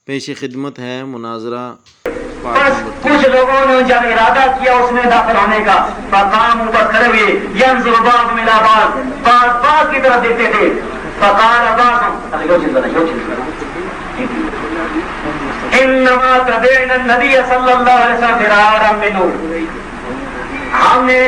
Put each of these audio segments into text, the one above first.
پیش خدمت ہے مناظرہ کچھ لوگوں نے جب ارادہ کیا اس میں داخل ہونے کا فقام اوپر کھڑے ہوئے ینظر بعض من بعض کی طرف دیکھتے تھے فقال انما تبعنا النبي صلی اللہ علیہ وسلم فرارا منه، ہم نے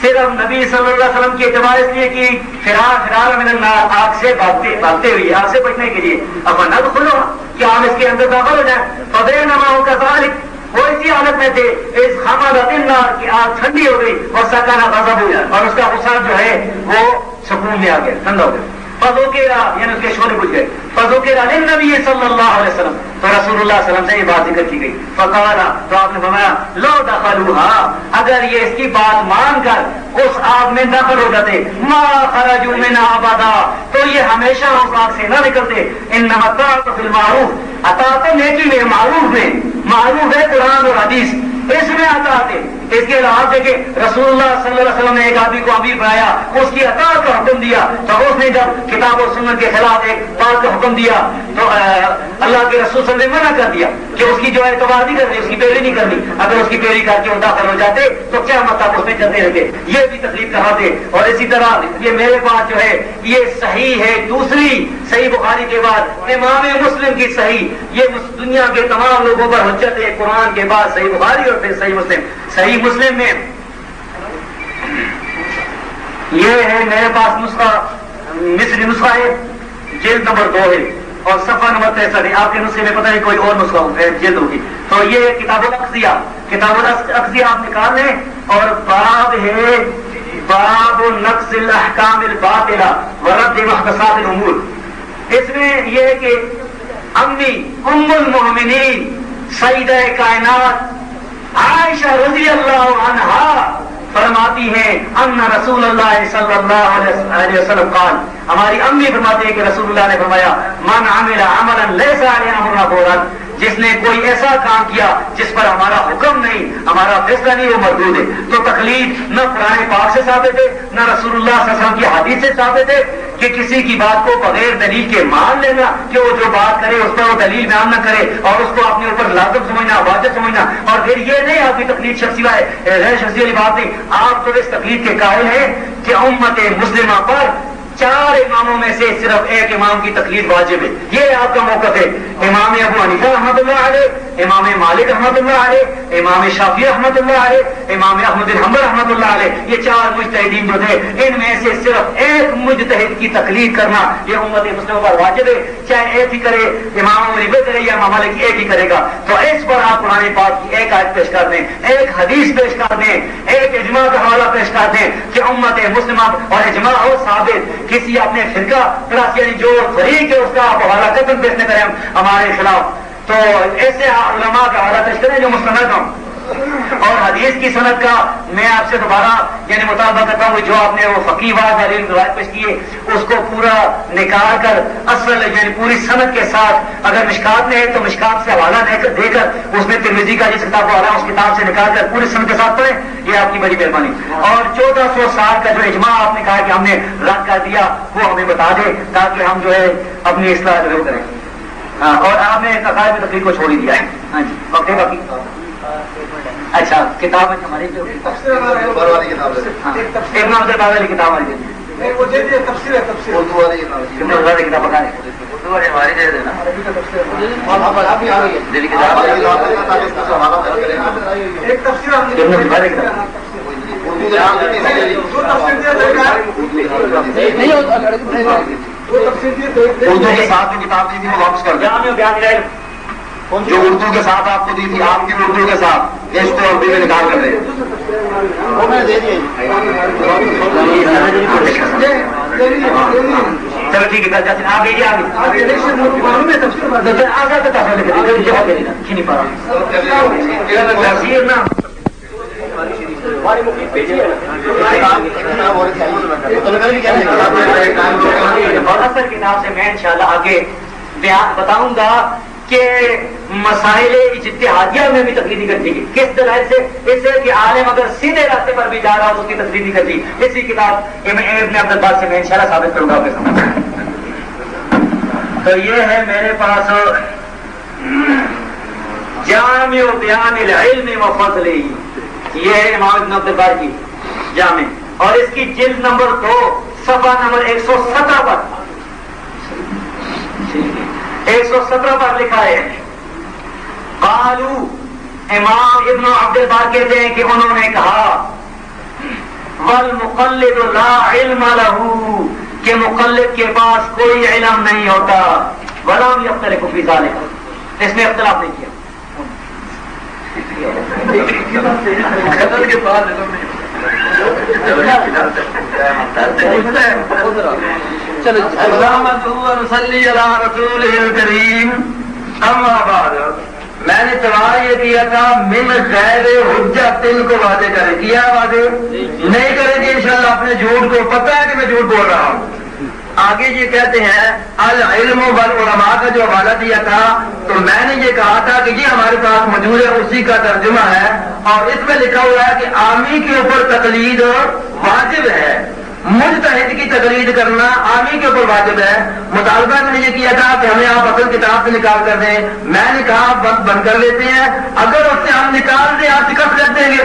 صرف نبی صلی اللہ علیہ وسلم کی اتباع اس لیے کی فرار من النار، آگ سے بھاگتے ہوئے، آگ سے بچنے کے لیے، اب ندخلوا کہ ہم اس کے اندر داخل ہو جائیں، فبینما هو كذلك، وہ اسی حالت میں تھے اس حملت النار کی آگ ٹھنڈی ہو گئی اور سکن غضب، اور اس کا غصہ جو ہے وہ سکون میں آ گیا، ٹھنڈا ہو گیا، فذکر یعنی اس کے شعلے بجھ گئے، فذکر للنبی صلی اللہ علیہ وسلم، تو رسول اللہ صلی اللہ علیہ وسلم سے یہ بات ذکر کی گئی، فقال، تو آپ نے فرمایا لو دخلوها، اگر یہ اس کی بات مان کر اس آگ میں داخل ہو جاتے، ما خرجوا منها ابدا، تو یہ ہمیشہ اس آگ سے نہ نکلتے، انما الطاعۃ فی المعروف، اطاعت نیکی میں، معروف ہے قرآن اور حدیث، اس میں اطاعت ہے۔ اس کے علاوہ دیکھیں رسول اللہ صلی اللہ علیہ وسلم نے ایک آدمی کو امیر بنایا، اس کی اطاعت کا حکم دیا، تو اس نے جب کتاب و سنت کے خلاف ایک بات کا حکم دیا تو اللہ کے رسول صلی اللہ علیہ وسلم نے منع کر دیا کہ اس کی جو اعتبار نہیں کرنی، اس کی پیروی نہیں کرنی، اگر اس کی پیروی کر کے وہ داخل ہو جاتے تو کیا مطلب اس میں چلتے رہتے، یہ بھی تکلیف کا حق ہے۔ اور اسی طرح یہ میرے پاس جو ہے یہ صحیح ہے، دوسری صحیح بخاری کے بعد امام مسلم کی صحیح، یہ دنیا کے تمام لوگوں پر حجت ہے، قرآن کے بعد صحیح بخاری اور پھر صحیح مسلم۔ صحیح مسلم میں یہ ہے میرے پاس نسخہ، مصری نسخہ ہے، جلد نمبر 2 ہے اور صفحہ نمبر 63 ہے، آپ کے نسخے میں پتہ نہیں کوئی اور نسخہ جلد ہوگی، تو یہ کتاب الاقضیہ آپ نکال لیں، اور باب ہے باب نقض الاحکام الباطلہ ورد محدثات الامور، اس میں یہ ہے کہ امی ام المؤمنین سیدہ کائنات عائشہ رضی اللہ عنہا فرماتی ہیں ان رسول اللہ صلی اللہ علیہ وسلم قال، ہماری امی فرماتی ہے کہ رسول اللہ نے فرمایا من عمل عملا لیس علیہ امرنا فورا، جس نے کوئی ایسا کام کیا جس پر ہمارا حکم نہیں، ہمارا فیصلہ نہیں، وہ مردود ہے۔ تو تقلید نہ قرآن پاک سے ثابت ہے نہ رسول اللہ صلی اللہ علیہ وسلم کی حدیث سے ثابت ہے کہ کسی کی بات کو بغیر دلیل کے مان لینا، کہ وہ جو بات کرے اس پر وہ دلیل بیان نہ کرے اور اس کو اپنے اوپر لازم سمجھنا، واجب سمجھنا، اور پھر یہ نہیں آپ کی تقلید شخصی ہے، غیر شخصی والی بات نہیں، آپ تو اس تقلید کے قائل ہیں کہ امت مسلمہ پر 4 اماموں میں سے صرف ایک امام کی تقلید واجب ہے، یہ آپ کا موقف ہے۔ امام ابو حنیفہ رحمۃ اللہ علیہ، امام مالک رحمۃ اللہ علیہ، امام شافعی رحمۃ اللہ علیہ، امام احمد بن حنبل رحمۃ اللہ علیہ، یہ 4 مجتہدین جو تھے ان میں سے صرف ایک مجتہد کی تقلید کرنا یہ امت مسلمہ پر واجب ہے، چاہے ایک ہی کرے، امام ابو کرے یا امام مالک ایک ہی کرے گا، تو اس پر آپ قرآن پاک کی ایک آیت پیش کر دیں، ایک حدیث پیش کر دیں، ایک اجماع کا حوالہ پیش کر دیں کہ امت مسلمہ اور اجماع ہو ثابت، کسی اپنے فرقہ یعنی جو فریق ہے اس کا آپ حوالہ قدم پیش نہ کریں ہمارے خلاف، تو ایسے علماء کا حوالہ پیش کریں جو مستند ہوں۔ اور حدیث کی سند کا میں آپ سے دوبارہ یعنی مطالبہ کرتا ہوں، جو آپ نے وہ فقیہ والی روایت پیش کی ہے اس کو پورا نکال کر اصل یعنی پوری سند کے ساتھ، اگر مشکات میں ہے تو مشکات سے حوالہ دے کر اس میں ترمذی کا جس کتاب کو اس کتاب سے نکال کر پوری سند کے ساتھ پڑھیں، یہ آپ کی بڑی مہربانی۔ اور 1460 کا جو اجماع آپ نے کہا کہ ہم نے رد کر دیا وہ ہمیں بتا دیں تاکہ ہم جو ہے اپنی اصلاح ضرور کریں۔ اور آپ نے عقائد میں تقریر کو چھوڑ ہی دیا ہے، ہاں جی باقی اچھا کتاب ہے ہماری جو ابن عبد البر والی کتاب والی کتاب بتا دیں، اردو کے ساتھ جو کتاب دی تھی وہ واپس کر دیں، جو اردو کے ساتھ آپ کو دی تھی آپ کی اردو کے ساتھ اس کو عربی میں نکال کر دیں، چلو ٹھیک ہے آگے کتاب سے میں انشاءاللہ آگے بتاؤں گا کہ مسائل اجتہادیہ میں بھی تقلید نہیں کرتی، کس دلائل سے؟ اس سے کہ عالم اگر سیدھے راستے پر بھی جا رہا ہو تو اس کی تقلید نہیں کرتی، اسی کتاب ابن عبد البر سے میں انشاءاللہ ثابت کروں گا آپ کے سامنے۔ تو یہ ہے میرے پاس جامع بیان العلم و فضلہ، یہ ہے امام ابن عبد البر کی جامع، اور اس کی جلد نمبر 2 صفحہ نمبر 117 پر 117 پر لکھا ہے، قالو، امام ابن عبد البر کہتے ہیں کہ انہوں نے کہا والمقلد لا علم لہ، کہ مقلد کے پاس کوئی علم نہیں ہوتا، ولم یختلف فی ذلک، اس میں اختلاف نہیں کیا۔ میں نے سوال یہ کیا تھا من غیر حجت کو واضح کرے، کیا واضح نہیں کرے گی انشاءاللہ اپنے جھوٹ کو، پتہ ہے کہ میں جھوٹ بول رہا ہوں۔ آگے یہ کہتے ہیں العلم والعلماء کا جو حوالہ دیا تھا، تو میں نے یہ کہا تھا کہ یہ ہمارے پاس موجود ہے، اسی کا ترجمہ ہے، اور اس میں لکھا ہوا ہے کہ عامی کے اوپر تقلید واجب ہے، مجتہد کی تقلید کرنا عامی کے اوپر واجب ہے۔ مطالبہ میں نے یہ کیا تھا کہ ہمیں آپ اصل کتاب سے نکال کر دیں، میں نے کہا بند کر لیتے ہیں، اگر اس سے ہم نکال دیں آپ شکست رکھ دیں گے،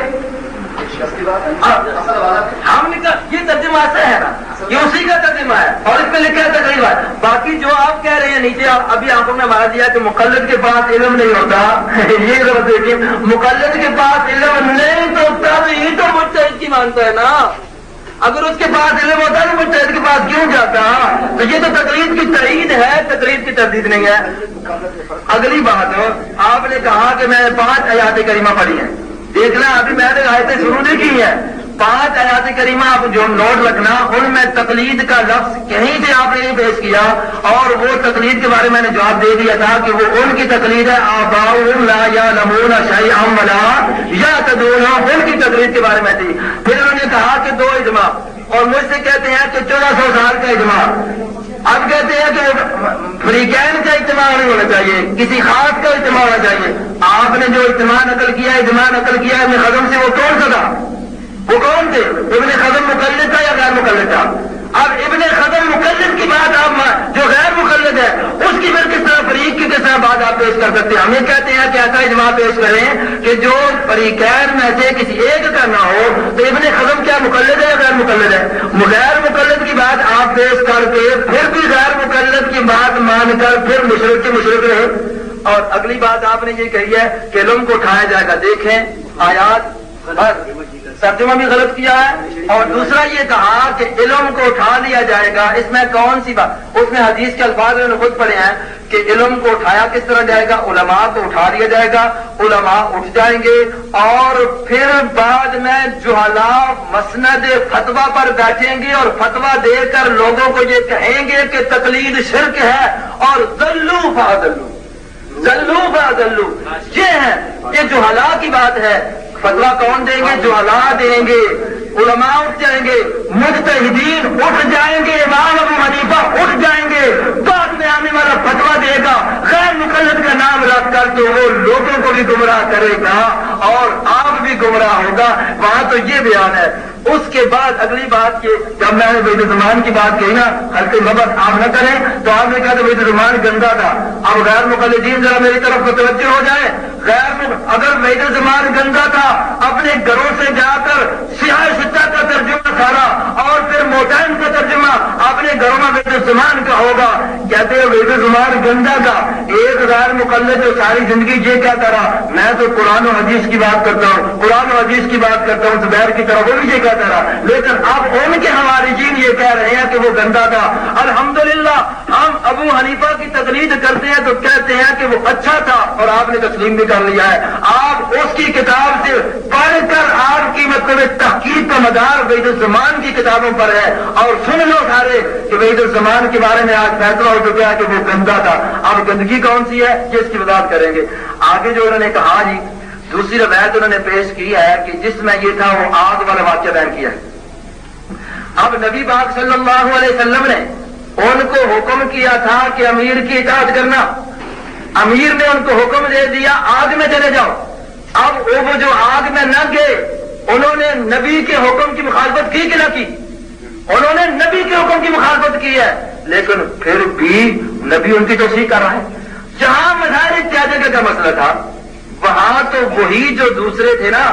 ہم یہ ترجمہ ایسا ہے نا، یہ اسی کا ترجمہ ہے، اور اس میں لکھا ہے تقریبا۔ باقی جو آپ کہہ رہے ہیں نیچے، ابھی آپ نے ہمارا دیا کہ مقلد کے پاس علم نہیں ہوتا، یہ غلط دیکھیے، مقلد کے پاس علم نہیں تو تب ہی تو مجتہد کی مانتا ہے نا، اگر اس کے پاس علم ہوتا تو مجتہد کے پاس کیوں جاتا؟ تو یہ تو تقلید کی تائید ہے، تقلید کی تردید نہیں ہے۔ اگلی بات، آپ نے کہا کہ میں 5 آیات کریمہ پڑھی ہیں، دیکھنا ابھی میں نے آیتیں شروع نہیں کی ہیں، 5 آیات کریمہ آپ جو نوٹ رکھنا، ان میں تقلید کا لفظ کہیں سے آپ نے نہیں پیش کیا، اور وہ تقلید کے بارے میں نے جواب دے دیا تھا کہ وہ ان کی تقلید ہے آباؤہم لا یعلمون شیئا ولا یہتدون، ان کی تقلید کے بارے میں تھی۔ پھر انہوں نے کہا کہ 2 اجماع، اور مجھ سے کہتے ہیں کہ 1400 سال کا اجماع، اب کہتے ہیں کہ فریقین کا اجتماع نہیں ہونا چاہیے، کسی خاص کا اجتماع ہونا چاہیے۔ آپ نے جو اجتماع نقل کیا، اجماع نقل کیا ابن حزم سے، وہ کون سا تھا؟ وہ کون تھے؟ ابن حزم مقلد تھا یا غیر مقلد تھا؟ اب ابن حزم مقلد کی بات آپ جو غیر مقلد ہے اس کی پھر کس طرح فریق کی کس طرح بات آپ پیش کر سکتے ہیں؟ ہمیں کہتے ہیں کہ ایسا اجماع پیش کریں کہ جو فریقین میں سے کسی ایک کا نہ ہو، تو ابن حزم کیا مقلد ہے یا غیر مقلد ہے؟ غیر مقلد کی بات آپ پیش کر کے پھر بھی غیر مقلد کی بات مان کر پھر مشرک کے مشرک رہے۔ اور اگلی بات آپ نے یہ کہی ہے کہ علم کو اٹھایا جائے گا، دیکھیں آیات ترجمہ بھی غلط کیا ہے، اور دوسرا یہ کہا کہ علم کو اٹھا لیا جائے گا، اس میں کون سی بات؟ اس میں حدیث کے الفاظ انہوں نے خود پڑھے ہیں کہ علم کو اٹھایا کس طرح جائے گا، علماء کو اٹھا لیا جائے گا، علماء اٹھ جائیں گے، اور پھر بعد میں جہلاء مسند فتویٰ پر بیٹھیں گے اور فتویٰ دے کر لوگوں کو یہ کہیں گے کہ تقلید شرک ہے، اور ذلوا فاضلوا، ذلوا فاضلوا، یہ ہے، یہ جہلاء کی بات ہے۔ فتویٰ کون دیں گے؟ جہلاء دیں گے، علماء اٹھ جائیں گے، مجتہدین اٹھ جائیں گے، امام ابو حنیفہ اٹھ جائیں گے، بعد میں آنے والا فتویٰ دے گا غیر مقلد کا نام رکھ کر کے، وہ لوگوں کو بھی گمراہ کرے گا اور آپ بھی گمراہ ہوگا، وہاں تو یہ بیان ہے۔ اس کے بعد اگلی بات یہ، جب میں نے وحید الزمان کی بات کہی نا، ہلکے مبت آپ نہ کریں، تو آپ نے کہا کہ وحید الزمان گندا تھا۔ اب غیر مقلدین ذرا میری طرف متوجہ ہو جائیں، اگر وحید الزمان گندا تھا، اپنے گھروں سے جا کر سیاہ ستہ کا ترجمہ سارا اور پھر موٹائن کا ترجمہ اپنے گھروں میں وحید الزمان کا ہوگا، کہتے ہیں وحید الزمان گندا تھا۔ ایک غیر مقلد جو ساری زندگی یہ کہتا رہا میں تو قرآن و حدیث کی بات کرتا ہوں، قرآن و حدیث کی بات کرتا ہوں، زبیر کی طرف وہ بھی یہ کہتا رہا، لیکن اب ان کے حوارجین یہ کہہ رہے ہیں کہ وہ گندا تھا۔ الحمدللہ ہم ابو حنیفہ کی تقلید کرتے ہیں تو کہتے ہیں کہ وہ اچھا تھا، اور آپ نے تسلیم بھی کر لیا ہے۔ آپ اس کی کتاب سے پڑھ کر آپ کی مطلب تحقیق کا مدار وحید الزمان کی کتابوں پر ہے، اور سن لو سارے کہ وحید الزمان کے بارے میں آج فیصلہ ہو چکا ہے کہ وہ گندا تھا۔ اب گندگی کون سی ہے یہ اس کی وضاحت کریں گے۔ آگے جو انہوں نے کہا جی، دوسری روایت انہوں نے پیش کی ہے کہ جس میں یہ تھا وہ آگ والا واقعہ بیان کیا ہے۔ اب نبی پاک صلی اللہ علیہ وسلم نے ان کو حکم کیا تھا کہ امیر کی اطاعت کرنا، امیر نے ان کو حکم دے دیا آگ میں چلے جاؤ۔ اب وہ جو آگ میں نہ گئے، انہوں نے نبی کے حکم کی مخالفت کی کہ نہ کی؟ انہوں نے نبی کے حکم کی مخالفت کی ہے، لیکن پھر بھی نبی ان کی توثیق کر رہا ہے۔ جہاں مظاہر کیا جگہ کا مسئلہ تھا، وہاں تو وہی جو دوسرے تھے نا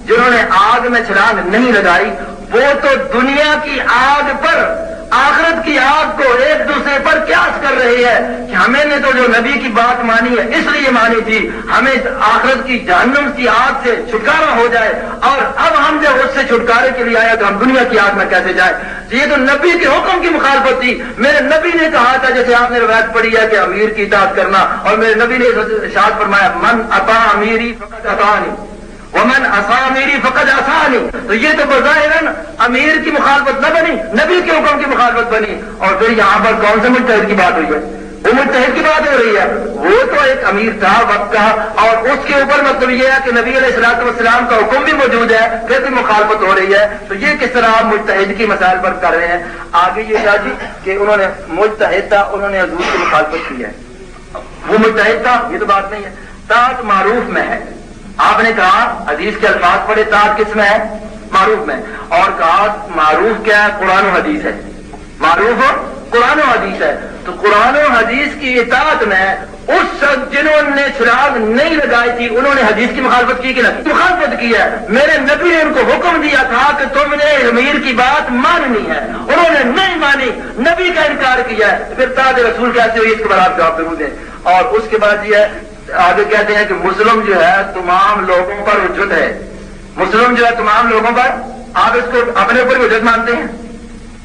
جنہوں نے آگ میں چھلانگ نہیں لگائی، وہ تو دنیا کی آگ پر آخرت کی آگ کو ایک دوسرے پر قیاس کر رہی ہے کہ ہمیں نے تو جو نبی کی بات مانی ہے اس لیے مانی تھی، ہمیں آخرت کی جہنم کی آگ سے چھٹکارا ہو جائے، اور اب ہم جب اس سے چھٹکارے کے لیے آیا تو ہم دنیا کی آگ میں کیسے جائے؟ یہ تو نبی کے حکم کی مخالفت تھی۔ میرے نبی نے کہا تھا، جیسے آپ نے روایت پڑھی ہے کہ امیر کی اطاعت کرنا، اور میرے نبی نے ارشاد فرمایا من اطاع امیری فقد اطاعنی ومن عصا امیری فقد عصانی۔ تو یہ تو بظاہراً امیر کی مخالفت نہ بنی، نبی کے حکم کی مخالفت بنی۔ اور پھر یہاں پر کون سے مجتہد کی بات ہوئی ہے؟ وہ مجتہد کی بات ہو رہی ہے، وہ تو ایک امیر تھا وقت کا، اور اس کے اوپر مطلب یہ ہے کہ نبی علیہ الصلوۃ والسلام کا حکم بھی موجود ہے، پھر بھی مخالفت ہو رہی ہے۔ تو یہ کس طرح آپ مجتہد کی مسائل پر کر رہے ہیں؟ آگے یہ کہا جی کہ انہوں نے مجتہد تھا، انہوں نے حضور کی مخالفت کی ہے، وہ مجتہد تھا، یہ تو بات نہیں ہے۔ طاعت معروف میں ہے، آپ نے کہا حدیث کے الفاظ پڑھے، طاعت کس میں ہے؟ معروف میں، اور کہا معروف کیا ہے؟ قرآن و حدیث ہے، معروف قرآن و حدیث ہے۔ تو قرآن و حدیث کی اطاعت میں اس شخص جنہوں نے چھراغ نہیں لگائی تھی انہوں نے حدیث کی مخالفت کی کہ نہیں؟ مخالفت کی ہے۔ میرے نبی نے ان کو حکم دیا تھا کہ تم نے امیر کی بات ماننی ہے، انہوں نے نہیں مانی، نبی کا انکار کیا ہے، پھر طاعت رسول کیسے ہوئی؟ اس کے بعد آپ جواب ضرور دیں۔ اور اس کے بعد یہ ہے، آگے کہتے ہیں کہ مسلم جو ہے تمام لوگوں پر حجت ہے، مسلم جو ہے تمام لوگوں پر، آپ اس کو اپنے اوپر حجت مانتے ہیں؟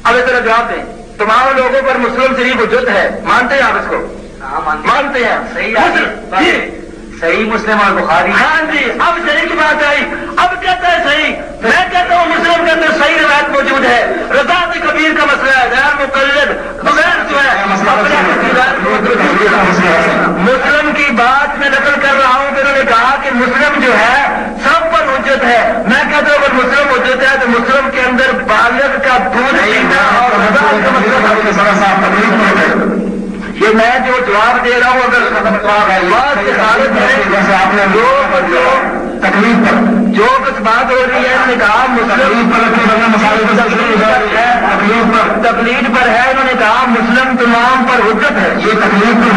اب اس طرح جواب دیں، تمام لوگوں پر مسلم شریف حجت ہے، مانتے ہیں آپ اس کو؟ مانتے ہیں؟ صحیح مسلم اور بخاری، ہاں جی۔ اب صحیح کی بات آئی، اب کہتا ہے صحیح، میں کہتا ہوں مسلم کے اندر صحیح روایت موجود ہے، رضا کبیر کا مسئلہ ہے، غیر مقلد بغیر جو ہے مسلم کی بات میں نقل کر رہا ہوں کہ انہوں نے کہا کہ مسلم جو ہے سب پر حجت ہے، میں کہتا ہوں اگر مسلم حجت ہے تو مسلم کے اندر بالغ کا دودھ پینا اور رضا کا مسئلہ، یہ میں جو جواب دے رہا ہوں اگر بات کی حالت ہے جیسے آپ نے تکلیف پر جو کچھ بات ہو رہی ہے، انہوں نے کہا مسلم تکلیف پر ہے، انہوں نے کہا مسلم تمام پر حجت ہے، یہ تکلیف پر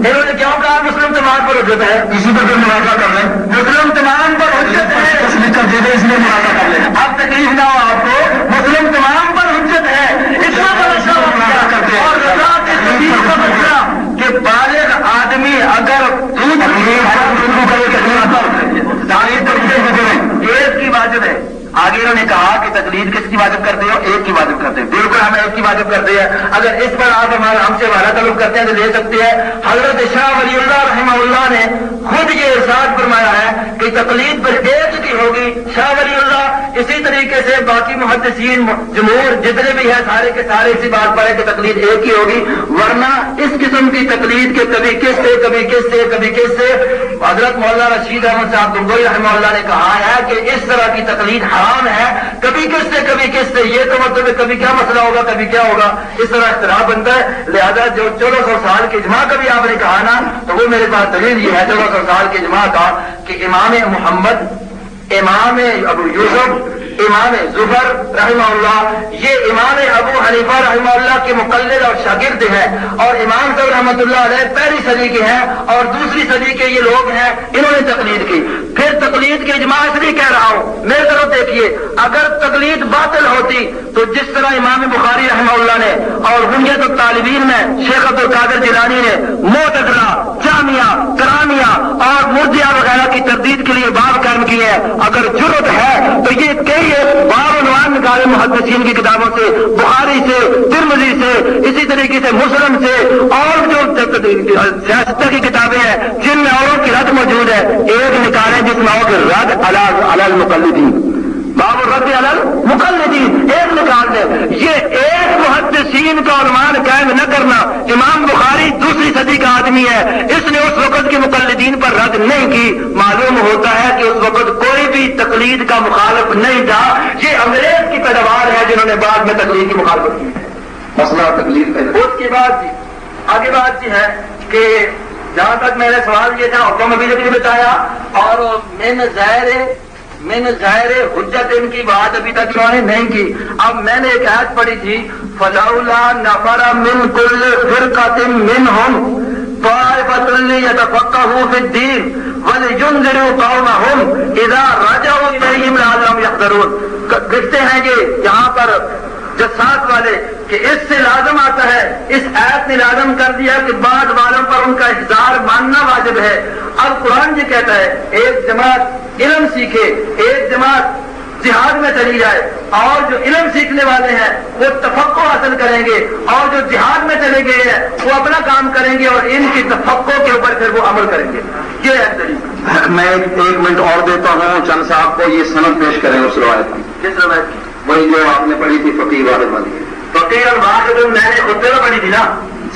انہوں نے کیوں کہا مسلم تمام پر حجت ہے؟ اسی پر مناظرہ کر لیں، مسلم تمام پر حجت ہے، اس لیے مناظرہ کر لیں، اب تکلیف نہ ہو آپ کو، مسلم تمام پر حجت ہے، اتنا بڑا کرتے ہیں۔ اور رضا کے حدیث کا مسئلہ کہ بالغ آدمی اگر ایک کی واجب ہے، آگے انہوں نے کہا کہ تقلید کس کی واجب کرتے ہو؟ ایک کی واجب کرتے ہیں، بالکل ہم ایک کی واجب کرتے ہیں۔ اگر اس پر آپ ہم سے حوالہ طلب کرتے ہیں تو لے سکتے ہیں۔ حضرت شاہ ولی اللہ رحمہ اللہ نے خود یہ ارشاد فرمایا ہے کہ تقلید پر ایک کی ہوگی، شاہ ولی اللہ اسی طریقے سے باقی محدثین جمہور جتنے بھی ہیں سارے کے سارے اسی بات پر ہے کہ تقلید ایک ہی ہوگی، ورنہ اس قسم کی تقلید کے کبھی کس سے کبھی کس سے کبھی کس سے، حضرت مولانا رشید احمد صاحب گنگوئی رحمہ اللہ نے کہا ہے کہ اس طرح کی تقلید حرام ہے، کبھی کس سے کبھی کس سے، یہ تو مطلب کبھی کیا مسئلہ ہوگا کبھی کیا ہوگا، اس طرح اختلاف بنتا ہے۔ لہذا جو 1400 سال کے اجماع کا بھی آپ نے کہا نا، تو وہ میرے پاس دلیل یہ ہے 1400 سال کے اجماع کا کہ امام محمد، امام ابو یوسف، امام ظفر رحمہ اللہ، یہ امام ابو حنیفہ رحمہ اللہ کے مقلد اور شاگرد ہیں، اور امام صاحب رحمۃ اللہ علیہ پہلی صدی کے ہیں اور دوسری صدی کے یہ لوگ ہیں، انہوں نے تقلید کی۔ پھر تقلید کے اجماع اس لیے کہہ رہا ہوں، میرے طرف دیکھیے، اگر تقلید باطل ہوتی تو جس طرح امام بخاری رحمہ اللہ نے اور بنیاد الطالبین میں شیخ عبد القادر جیلانی نے معتزلہ، جامعہ، کرامیہ اور مرجئہ وغیرہ کی تردید کے لیے باب قائم کیے ہیں، اگر جرت ہے تو یہ کئی باب عنوان نکالے محدثین کی کتابوں سے، بخاری سے، ترمذی سے، اسی طریقے سے مسلم سے، اور جو سیاست کی کتابیں ہیں جن میں اوروں کی رد موجود ہے، ایک نکالیں جس میں اور رد علی المقلدین، باب الرد علی المقلدین، ایک نکال دیں۔ یہ ایک محدثین کا عنوان قائم نہ کرنا، امام بخاری دوسری صدی کا آدمی ہے، اس نے اس وقت کے مقلدین پر رد نہیں کی، معلوم ہوتا ہے کہ اس وقت کوئی بھی تقلید کا مخالف نہیں تھا، یہ انگریز کی پیداوار ہے جنہوں نے بعد میں تقلید کی مخالفت کی ہے، مسئلہ تقلید کا۔ اس کے بعد آگے بات یہ ہے کہ جہاں تک میرا سوال یہ تھا، حکم ابھی بھی بتایا، اور میں نے ظاہر حجت ان کی بات ابھی تک انہوں نے نہیں کی۔ اب میں نے ایک آیت پڑھی تھی، فَلَوْلَا نَفَرَ مِنْ كُلِّ فِرْقَةٍ مِنْهُمْ طائفة ليتفقهوا في الدين ولينذروا قومهم إذا رجعوا إليهم لعلهم يحذرون. لکھتے ہیں یہ یہاں پر جسات والے کہ اس سے لازم آتا ہے، اس آیت نے لازم کر دیا کہ بعد والوں پر ان کا احتجاج ماننا واجب ہے. اب قرآن یہ کہتا ہے ایک جماعت علم سیکھے، ایک جماعت جہاد میں چلی جائے، اور جو علم سیکھنے والے ہیں وہ تفقہ حاصل کریں گے، اور جو جہاد میں چلے گئے ہیں وہ اپنا کام کریں گے اور ان کی تفقہ کے اوپر پھر وہ عمل کریں گے. یہ ہے طریقہ. میں ایک منٹ اور دیتا ہوں چند صاحب کو، یہ سند پیش کریں اس روایت کی. کس روایت کی؟ وہی جو آپ نے پڑھی تھی فقیر واحد والی. فقیر الواحد میں نے خطبے میں پڑھی تھی نا،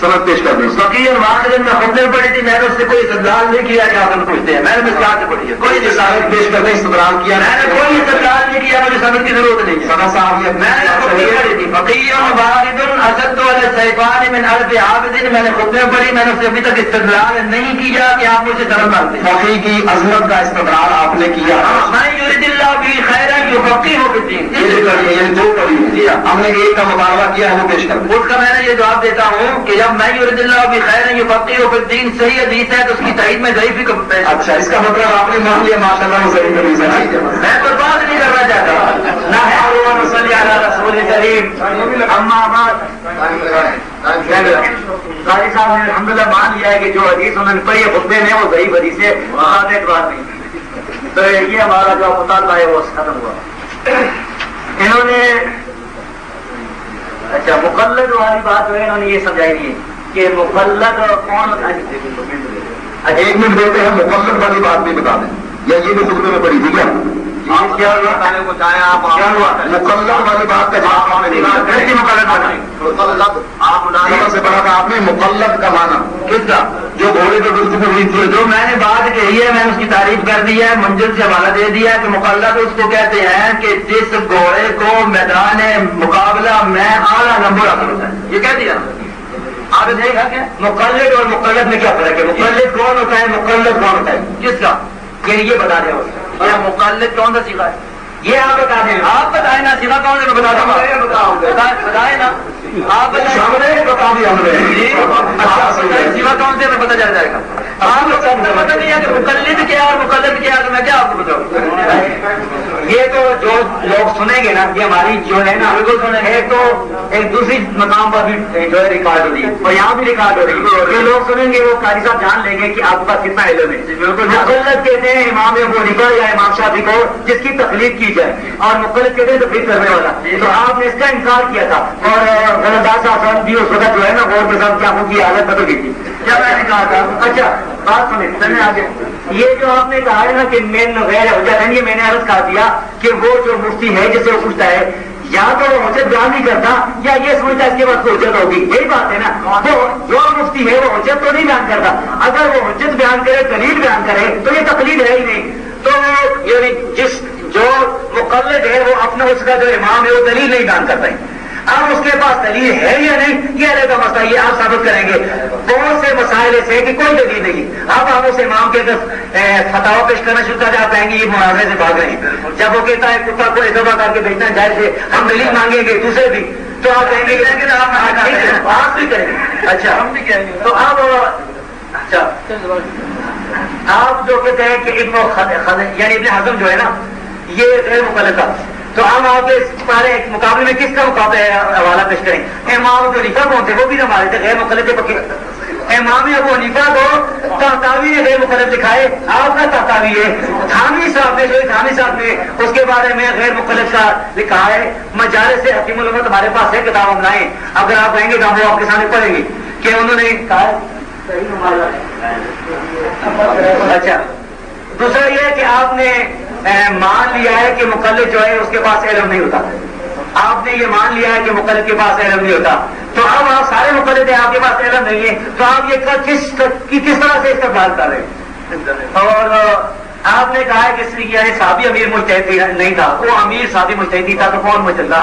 سند پیش کر دیں. فقیر الواحد میں خطبے میں پڑھی تھی، میں نے اس سے کوئی استدلال نہیں کیا کہ آپ ہم پوچھتے ہیں. میں نے مسکار سے پڑھی ہے، کوئی سند پیش کرنے استدلال کیا میں نے کوئی استدلال نہیں کیا، مجھے سند کی ضرورت نہیں ہے. سنا صاحب یہ میں نے فقیر پڑھی تھی، فقیر واحد اسد علی السیفان من الف عابد. میں نے خطبے میں پڑھی، میں نے اس سے ابھی تک استدلال نہیں کیا کہ آپ مجھے درد مانتے ہیں. فقیر کی عظمت کا استدلال آپ نے کیا. میں یرید اللہ بھی خیرا یفقہہ فی الدین. یہ دو پڑھی جی ہاں، ہم نے ایک کا مطالبہ کیا ہے وہ پیش کر دیں. اس کا میں نے یہ جواب دیتا ہوں کہ جب میں یرید اللہ بھی خیرا یفقہہ فی الدین صحیح حدیث ہے تو اس کی تائید میں ضعیف ہی اچھا، اس کا مطلب آپ نے مان لیا ماشاء اللہ صحیح حدیث ہے. میں تو بات نہیں کرنا چاہتا. نہ ہے صلی علی رسول کریم. اما بعد، قاری صاحب نے الحمدللہ مان لیا ہے کہ جو حدیث انہوں نے پڑھی ہے خطبے میں وہ ضعیف حدیث ہے، بات اعتبار نہیں. تو یہ ہمارا جو مطالبہ ہے وہ ختم ہوا. انہوں نے اچھا مقلد والی بات جو ہے انہوں نے یہ سمجھائی نہیں ہے کہ مقلد کون. ایک منٹ دیتے ہیں، مقلد والی بات بھی بتا دیں، یا یہ بھی خطبے میں پڑھی تھی کیا؟ کیا ہوا مقلد والی بات کا جواب آپ نے دیا. مقلد سے پڑھا تھا آپ نے مقلد کا معنی کس کا؟ جو گھوڑے کو گفتگو ہوئی تھی. جو میں نے بات کہی ہے میں نے اس کی تعریف کر دی ہے، منزل سے حوالہ دے دیا ہے کہ مقلد اس کو کہتے ہیں کہ جس گھوڑے کو میدان مقابلہ میں اعلیٰ نمبر حاصل ہوتا ہے. یہ کہہ دیا آپ نے دیکھا کہ مقلد اور مقلد میں کیا فرق ہے؟ مقلد کون ہوتا ہے، مقلد کون ہوتا ہے، کس کا؟ یہ بتا دیں. اور مقلد کون سا سیکھا ہے یہ آپ بتا دیں. آپ بتائیں نا، سیکھا کون سے میں بتا دوں گا. بتائیں نا آپ بتائیں. بتا دیا ہم نے. اچھا سیوا کون سے میں پتہ چل جائے گا. آپ کو پتہ نہیں ہے کہ مقلد کیا اور مقلد کیا، تو میں کیا آپ کو بتاؤں. یہ تو جو لوگ سنیں گے نا، یہ ہماری جو ہے نا بالکل سنیں گے. ایک تو ایک دوسری مقام پر بھی جو ہے ریکارڈ ہو رہی ہے اور یہاں بھی ریکارڈ ہو رہی ہے. جو لوگ سنیں گے وہ قاری صاحب جان لیں گے کہ آپ کے پاس کتنا علم ہے. بالکل مقلد کہتے ہیں امام ابو حنیفہ یا امام شافعی کو جس کی تقلید کی جائے، اور مقلد کہتے ہیں تقلید کرنے والا. تو آپ نے اس کا انکار کیا تھا، اور غلطاس صاحب بھی اس وقت جو ہے نا غور کے ساتھ کیا کی حالت بدل گئی تھی جب میں نے کہا تھا. اچھا بات سنیں آگے. یہ جو آپ نے کہا ہے نا کہ مین غیر حجت ہے، یہ میں نے عرض کر دیا کہ وہ جو مفتی ہے جسے وہ پوچھتا ہے یا تو وہ حجت بیان نہیں کرتا یا یہ سمجھتا ہے اس کے بعد کوئی حجت ہوگی. یہی بات ہے نا. وہ جو مفتی ہے وہ حجت تو نہیں بیان کرتا. اگر وہ حجت بیان کرے، دلیل بیان کرے تو یہ تقلید ہے ہی نہیں. تو یعنی جس جو مقلد ہے وہ اپنا اس کا جو امام ہے وہ دلیل نہیں بیان کرتا ہے. اب اس کے پاس دلیل ہے یا نہیں یہ علیحدہ مسئلہ، یہ آپ ثابت کریں گے. بہت سے مسائل ایسے ہیں کہ کوئی دلیل نہیں. اب ہم اس امام کے فتاوی پیش کرنا شروع کر جاتے ہیں کہ یہ مناظرے سے بھاگ رہے ہیں. جب وہ کہتا ہے کتا کو اتباع کر کے بیچنا جائز ہے، ہم دلیل مانگیں گے دوسرے بھی، تو آپ کہیں گے کہ آپ بھی کریں گے. اچھا ہم بھی کہیں گے. تو اب اچھا آپ جو کہتے ہیں کہ یعنی ابن حزم جو ہے نا یہ غیر مقلد تھا، تو ہم آپ کے سارے مقابلے میں کس کا حوالہ پیش کریں؟ امام ابو حنیفہ کون تھے؟ وہ بھی ہمارے تھے غیر مقلد پکے. امام ابو حنیفہ کو تحتاوی نے غیر مقلد لکھائے، آپ کا تحتاوی ہے. تھانوی صاحب نے جو تھانوی صاحب نے اس کے بارے میں غیر مقلد کا لکھا ہے. مجالس حکیم الامت ہمارے پاس ہے، کتاب ہم لائیں، اگر آپ کہیں گے تو ہم وہ آپ کے سامنے پڑھیں گے کہ انہوں نے کہا. اچھا دوسرا یہ ہے کہ آپ نے مان لیا ہے کہ مقلد جو ہے اس کے پاس علم نہیں ہوتا. آپ نے یہ مان لیا ہے کہ مقلد کے پاس علم نہیں ہوتا. تو اب آپ سارے مقلد ہیں، آپ کے پاس علم نہیں ہے، تو آپ یہ کس طرح سے استقبال کر رہے ہیں؟ اور آپ نے کہا ہے کہ یعنی صحابی امیر مجتہد نہیں تھا، وہ امیر صحابی مجتہد تھا تو کون مجتہد تھا؟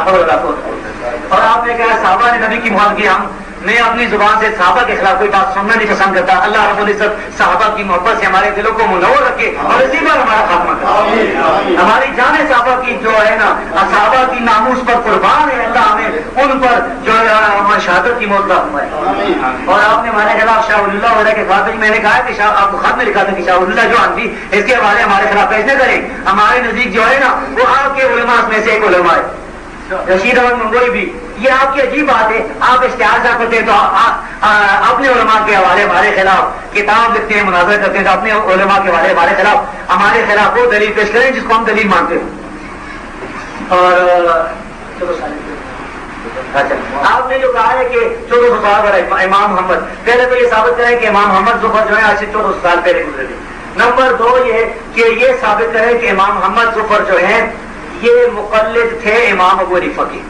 اور آپ نے کہا صحابہ نے نبی کی مخالفت کی، ہم میں اپنی زبان سے صحابہ کے خلاف کوئی بات سننا نہیں پسند کرتا. اللہ رب العزت صحابہ کی محبت سے ہمارے دلوں کو منور رکھے اور اسی پر ہمارا خاتمہ کرے. ہماری جان صحابہ کی جو ہے نا صحابہ کی ناموس پر قربان ہے, اللہ ہمیں ان پر جو ہے شہادت کی موت فرمائے. اور آپ نے ہمارے خلاف شاہ ولی اللہ علیہ کے خاطر میں نے کہا کہ آپ کو خط میں لکھا تھا کہ شاہ ولی اللہ جو آنٹی اس کے حوالے ہمارے خلاف پیش نہ کریں. ہمارے نزدیک جو ہے نا وہ آپ کے علماء میں سے ایک علماء ہے رشید احمد منگوئی بھی. یہ آپ کی عجیب بات ہے, آپ اشتہار سے کرتے ہیں تو اپنے علماء کے حوالے ہمارے خلاف کتاب لکھتے ہیں, مناظر کرتے ہیں تو اپنے علماء کے حوالے ہمارے خلاف ہمارے خلاف وہ دلیل پیش کریں جس کو ہم دلیل مانتے ہیں. اور اچھا آپ نے جو کہا ہے کہ 1400 سال پر امام محمد, پہلے تو یہ ثابت کریں کہ امام محمد ظفر جو ہے آج سے 1400 سال پہلے گزرے تھے. نمبر 2 یہ کہ یہ ثابت کریں کہ امام محمد ظفر جو ہیں یہ مقلد تھے امام ابو حنیفہ کی.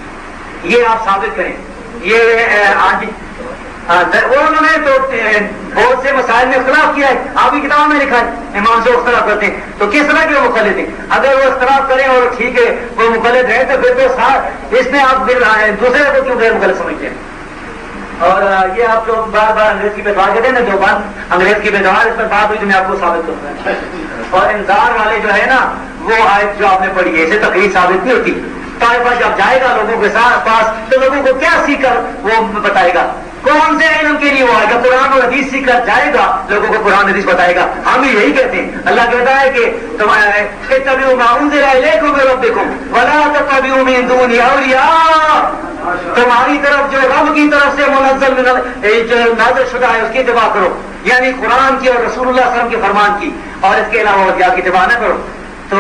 یہ آپ ثابت کریں. یہ آج انہوں نے تو بہت سے مسائل میں اختلاف کیا ہے, آپ کی کتابوں میں لکھا ہے امام سے اختلاف کرتے ہیں, تو کس طرح کے وہ مقلد ہیں؟ اگر وہ اختلاف کریں اور ٹھیک ہے وہ مقلد ہے تو پھر تو اس میں آپ دوسرے کو کیوں غیر مقلد سمجھتے ہیں؟ اور یہ آپ جو بار بار انگریز کی پیدوار کہتے ہیں نا, جو بات انگریز کی پیدوار اس پر بات ہوئی تو میں آپ کو ثابت کروں گا. اور انذار والے جو ہے نا وہ آیت جو آپ نے پڑھی ہے اسے تقریر ثابت نہیں ہوتی. طائفہ جب جائے گا لوگوں کے ساتھ پاس تو لوگوں کو کیا سیکھ کر وہ بتائے گا؟ کون سے علم کے لیے وہ آئے گا؟ قرآن اور حدیث سیکھ کر جائے گا, لوگوں کو قرآن حدیث بتائے گا. ہم بھی یہی کہتے ہیں. اللہ کہتا ہے کہ اتبعوا ما انزل الیکم من ربکم ولا تتبعوا من دونه اولیاء, تمہاری طرف جو رب کی طرف سے منزل جو نازل شدہ ہے اس کی اتباع کرو, یعنی قرآن کی اور رسول اللہ صلی اللہ علیہ وسلم کے فرمان کی, اور اس کے علاوہ اولیاء کی اتباع نہ کرو. تو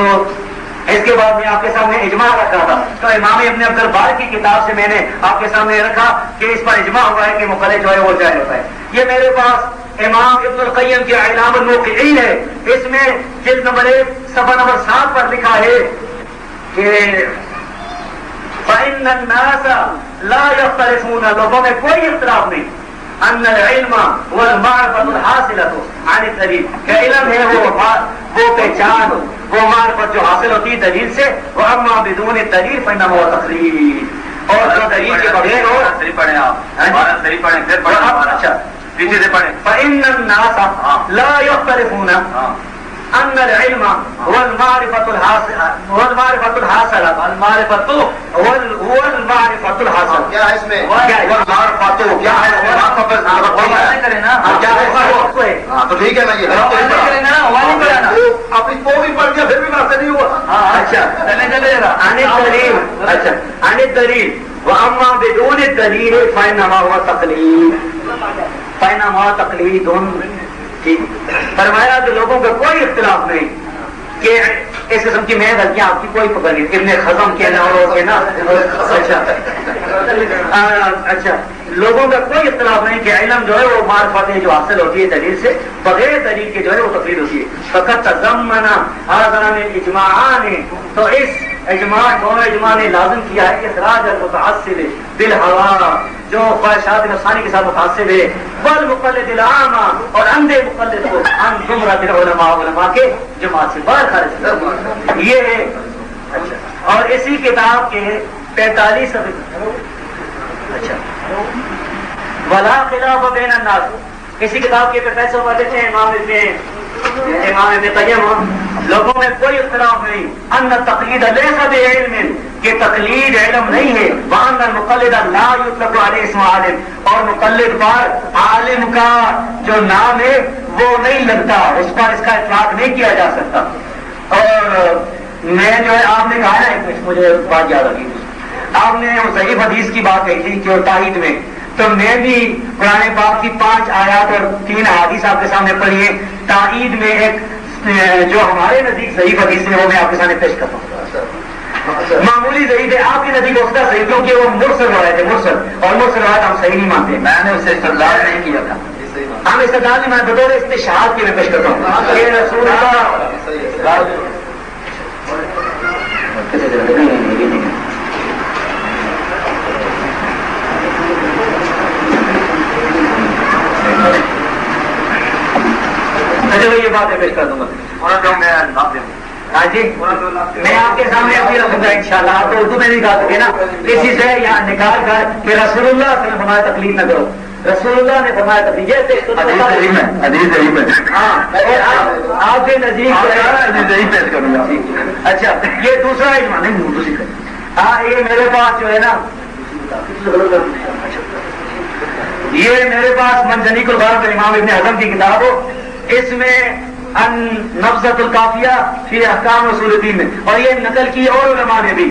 اس کے بعد میں آپ کے سامنے اجماع رکھا تھا, تو امام ابن عبد البر کی کتاب سے میں نے آپ کے سامنے رکھا کہ اس پر اجماع ہوا ہے کہ مقلد جو ہے وہ جائز ہوتا ہے. یہ میرے پاس امام ابن القیم کے اعلام الموقعین ہے, اس میں جلد نمبر 1 صفحہ نمبر 7 پر لکھا ہے کہ فإن الناس لا يختلفون, لوگوں میں کوئی اختلاف نہیں, ان العلم والمعرفة الحاصلة عن الدلیل, کہ علم ہے وہ پہچان وہ معرفت جو حاصل ہوتی ہے دلیل سے, واما بدون الدلیل فإنما هو تقلید, اور جو دلیل کے بغیر ہو صحیح پڑھیں آپ صحیح پڑھیں پھر پڑھیں. اچھا پیچھے سے پڑھیں. فإن الناس لا يختلفون ان العلم والمعرفة الحاصلة والمعرفة الحاصلة والمعرفة الحاصلة کیا ہے اس میں؟ والمعرفة کیا ہے تو ٹھیک ہے نا, یہ اپنی کو بھی پڑھ دیا پھر بھی بات نہیں ہوا. اچھا عن الدلیل, اچھا عن الدلیل واما بدون الدلیل فإنما هو تقلید, فإنما هو تقلید. فرمایا کہ لوگوں کا کوئی اختلاف نہیں کہ اس قسم کی میں غلطیاں آپ کی کوئی پکڑ نہیں. ابن خزم کے نا اچھا لوگوں کا کوئی اختلاف نہیں کہ علم جو ہے وہ معرفت ہے جو حاصل ہوتی ہے دلیل سے, بغیر دلیل کے جو ہے وہ تقلید ہوتی ہے. فقط تضمن هذان الاجماعان, تو اس دونوں اجماع نے لازم کیا ہے اخراج المتعصب بالہوا, جو خواہشات نفسانی کے ساتھ متعصب ہے, والمقلد العامہ, اور اندھے مقلد کو عن زمرۃ العلماء, علماء کے جماعت سے باہر خارج کر. یہ ہے اچھا. اور اسی کتاب کے 45 صفحے اچھا ولا خلاف بین الناس, اسی کتاب کے 45 صفحے دیکھتے ہیں امام ابن قیم, لوگوں میں کوئی اختلاف نہیں ان التقلید لیس بعلم, کہ تقلید علم نہیں ہے, وان المقلد لا یطلق علیہ اسم عالم, اور مقلد پر عالم کا جو نام ہے وہ نہیں لگتا, اس پر اس کا اطلاق نہیں کیا جا سکتا. اور میں جو ہے آپ نے کہا ہے, مجھے بات یاد آ گئی, آپ نے ضعیف حدیث کی بات کہی تھی کہ تائید میں, تو میں بھی قرآن پاک کی 5 آیات اور 3 احادیث آپ کے سامنے پڑھی ہے تائید میں. ایک جو ہمارے نزدیک ضعیف حدیث ہے وہ میں آپ کے سامنے پیش کرتا ہوں. معمولی ضعیف ہے, آپ کے نزدیک اس کا صحیح, کیونکہ وہ مرسل روایت ہے, مرسل, اور مرسل روایت ہم صحیح نہیں مانتے. میں نے اسے استدلال نہیں کیا تھا, ہم استدلال نہیں مانتے, بطور استشہاد کے میں پیش کرتا ہوں کہ رسول اللہ یہ بات ہے پیش کر دوں گا. اور جو میں ہاں جی میں آپ کے سامنے ابھی رکھوں گا انشاءاللہ. آپ تو اردو میں بھی کہا سکے نا, کسی سے یہاں نکال کر کہ رسول اللہ سے فرمایا تکلیف نہ کرو, رسول اللہ نے فرمایا تکلیف جیسے حدیث میں ہاں آپ کے نزدیک پیش کروں گا. اچھا یہ دوسرا اجماع نہیں, ہاں یہ میرے پاس جو ہے نا, یہ میرے پاس منجنیق الغرب امام ابن حزم کی کتاب ہو, اس میں نبذۃ الکافیہ فی احکام اصول الدین میں, اور یہ نقل کی اور علماء نے بھی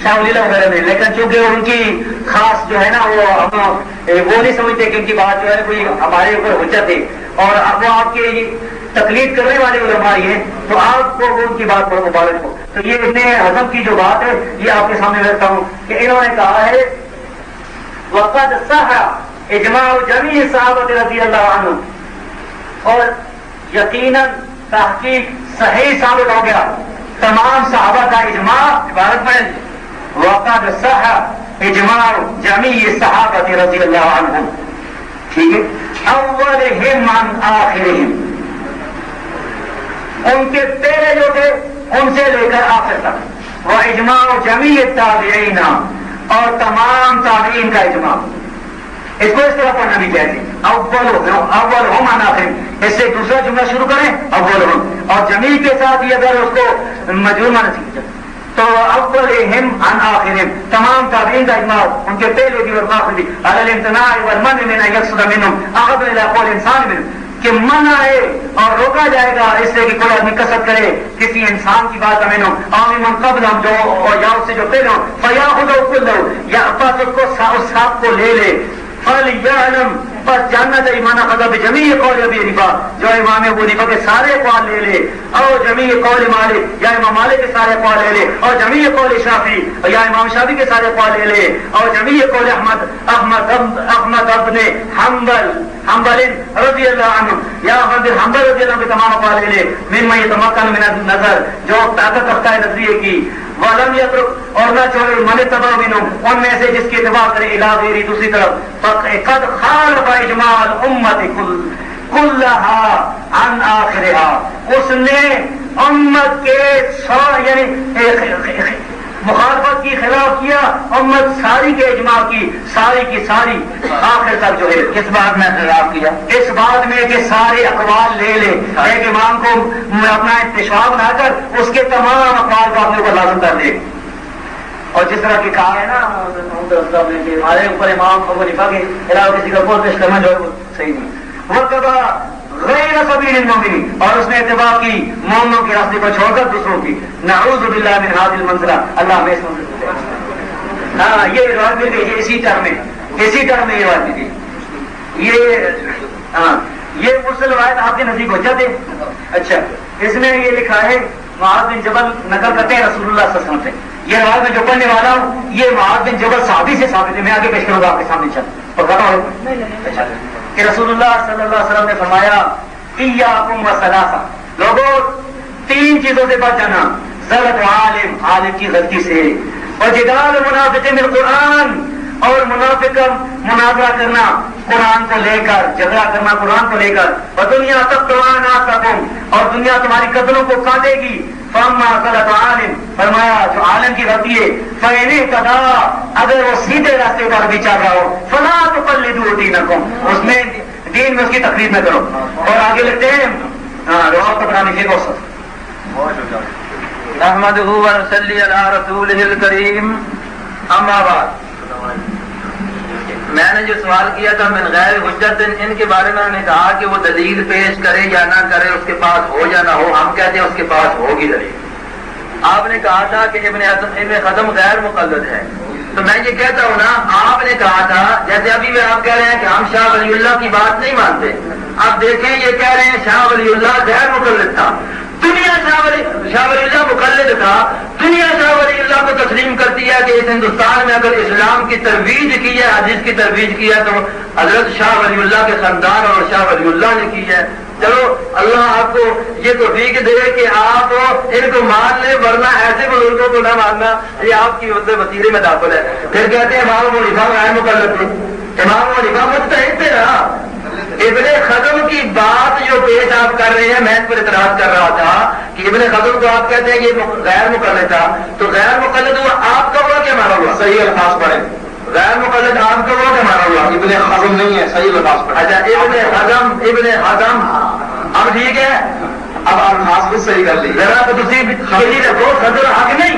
شاہ ولی اللہ وغیرہ نے, لیکن چونکہ ان کی خاص جو ہے نا وہ نہیں سمجھتے کہ ان کی بات جو ہے کوئی ہمارے اوپر حجت ہے, اور وہ آپ کی تقلید کرنے والے علماء ہیں, تو آپ کو ان کی بات بہت مبارک ہو. تو یہ ابن حزم کی جو بات ہے یہ آپ کے سامنے رکھتا ہوں کہ انہوں نے کہا ہے وقد صح اجماع جمیع صحابہ رضی اللہ عنہ, اور یقیناً تحقیق صحیح ثابت ہو گیا تمام صحابہ کا اجماع. عبارت میں وقد صح اجماع جمیع صحابہ رضی اللہ عنہ, ٹھیک ہے, اولہم عن آخرہم, ان کے پہلے جو تھے ان سے لے کر آخر تک, وہ اجماع جمیع التابعین, اور تمام تابعین کا اجماع. اس کو اس طرح پڑھنا بھی چاہتے ہیں اولہم عن آخرہم, اس سے دوسرا جملہ شروع کریں اولہم, اور جمیع کے ساتھ ہی اگر اس کو مجرور مانا چاہیے تو اولہم عن آخرہم, تمام تابعین کا اجماع, ان کے پہلے بھی اور آخر بھی, علی الامتناع والمنع من ان یقصد منہم اخذ الی قول انسان منہم, کہ منع ہے اور روکا جائے گا اس سے کہ کوئی آدمی قصد کرے کسی انسان کی بات امین ہو, من قبل ہم جو اور یا اس سے جو پہلے ہو, فیاخذ کلہ, یا پس اس کو اس سب کو لے لے, فلیعلم, بس جاننا چاہیے مانا خدا بجمیع قول ابی حنیفہ, جو امام ابو حنیفہ کے سارے اقوال لے لے, اور جمیع قول مالک, یا امام مالک کے سارے اقوال لے لے, اور جمیع قول شافعی, یا امام شافعی کے سارے اقوال لے لے, اور جمیع قول احمد ابن حنبل رضی اللہ عنہ, یا احمد بن حنبل رضی اللہ عنہ کے تمام اقوال لے لے, مما یتمکن من النظر, جو طاقت رکھتا ہے نظریے کی, ولم یترک, اور نہ چھوڑے من تبع منہم, ان میں سے جس کی اتباع کرے الی غیری, دوسری طرف, فقد خالف اجماع الامت کلها عن آخرها, اس نے امت کے یعنی مخالفت کی, خلاف کیا امت ساری کے اجماع کی ساری آخر تک جو ہے. کس بات میں خلاف کیا؟ اس بات میں کہ سارے اقوال لے لے, ایک امام کو اپنا انتشاب نہ کر اس کے تمام اقوال کو اپنے اوپر لازم کر دے. اور جس طرح کہ کہا ہے نا ہمارے اوپر امام ابو حنیفہ کے علاوہ کسی کا قول پیش کرنا جو ہے وہ صحیح نہیں. وَاتَّبَعَ غَيْرَ سَبِيلِ الْمُؤْمِنِينَ, اور اس نے اتباع کی مومنوں کے راستے کو چھوڑ کر دوسروں کی. نعوذ باللہ من هذه المنزلہ, اللہ ہمیں اس منزل سے بچائے. ہاں یہ روایت مل گئی, اسی ٹرم میں یہ روایت مل گئی. یہ مرسل روایت آپ کے نزدیک حجت ہے. اچھا, اس میں یہ لکھا ہے معاذ بن جبل نقل کرتے ہیں رسول اللہ صلی اللہ علیہ وسلم سے. یہ روایت میں جو پڑھنے والا ہوں یہ معاذ بن جبل صحابی سے ثابت ہے, میں آگے پیش کروں گا آپ کے سامنے. چل اور بتاؤ کہ رسول اللہ صلی اللہ علیہ وسلم نے فرمایا ایاکم وثلاثہ, لوگوں تین چیزوں سے بچ جانا, زلت عالم کی غلطی سے, اور جدال منافق من القرآن, اور منافق مناظرہ کرنا قرآن کو لے کر, جھگڑا کرنا قرآن کو لے کر, اور دنیا تقطعاناتکم, اور دنیا تمہاری قدروں کو کاٹے گی. فاما غلط عالم, فرمایا جو عالم کی غلطی ہے, فإن اهتدى, اگر وہ سیدھے راستے پر بھی چل رہا ہو, فلا تقلدوا دینکم, اس میں دین میں اس کی تقلید نہ کرو. اور آگے لکھتے ہیں روایت طبرانی سے کوسط نحمده ونصلي على رسوله الكريم, اما بعد. میں نے جو سوال کیا تھا من غیر حجت, ان کے بارے میں نے کہا کہ وہ دلیل پیش کرے یا نہ کرے, اس کے پاس ہو یا نہ ہو, ہم کہتے ہیں اس کے پاس ہوگی دلیل. آپ نے کہا تھا کہ ابن حزم غیر مقلد ہے, تو میں یہ کہتا ہوں نا, آپ نے کہا تھا جیسے ابھی بھی آپ کہہ رہے ہیں کہ ہم شاہ ولی اللہ کی بات نہیں مانتے, اب دیکھیں یہ کہہ رہے ہیں شاہ ولی اللہ غیر مقلد تھا, دنیا شاہ ولی اللہ مقلد تھا, دنیا شاہ ولی اللہ کو تسلیم کرتی ہے کہ اس ہندوستان میں اگر اسلام کی ترویج کی ہے, حدیث کی ترویج کی ہے, تو حضرت شاہ ولی اللہ کے خاندان اور شاہ ولی اللہ نے کی ہے. چلو اللہ آپ کو یہ توفیق دے کہ آپ ان کو مان لیں, ورنہ ایسے بزرگوں کو نہ ماننا یہ آپ کی وسیلے میں داخل ہے. پھر کہتے ہیں امام ابو حنیفہ غیر مقلد تھے, امام ابو حنیفہ مجتہد تھے نا, ابن خزم کی بات جو پیش آپ کر رہے ہیں، میں اس پر اعتراض کر رہا تھا کہ ابن خزم کو آپ کہتے ہیں کہ غیر مقلد تھا، تو غیر مقلد ہوا آپ کا ہوا کیا مانا ہوا؟ صحیح الفاظ پڑھیں. غیر مقلد آپ کا ہوا کیا مانا ہوا؟ ابن حزم نہیں ہے، صحیح الفاظ پڑھیں. اچھا ابن حزم اب ٹھیک ہے. اب الفاظ بھی صحیح کر لی. ذرا تو تھی رکھو خضر حق نہیں،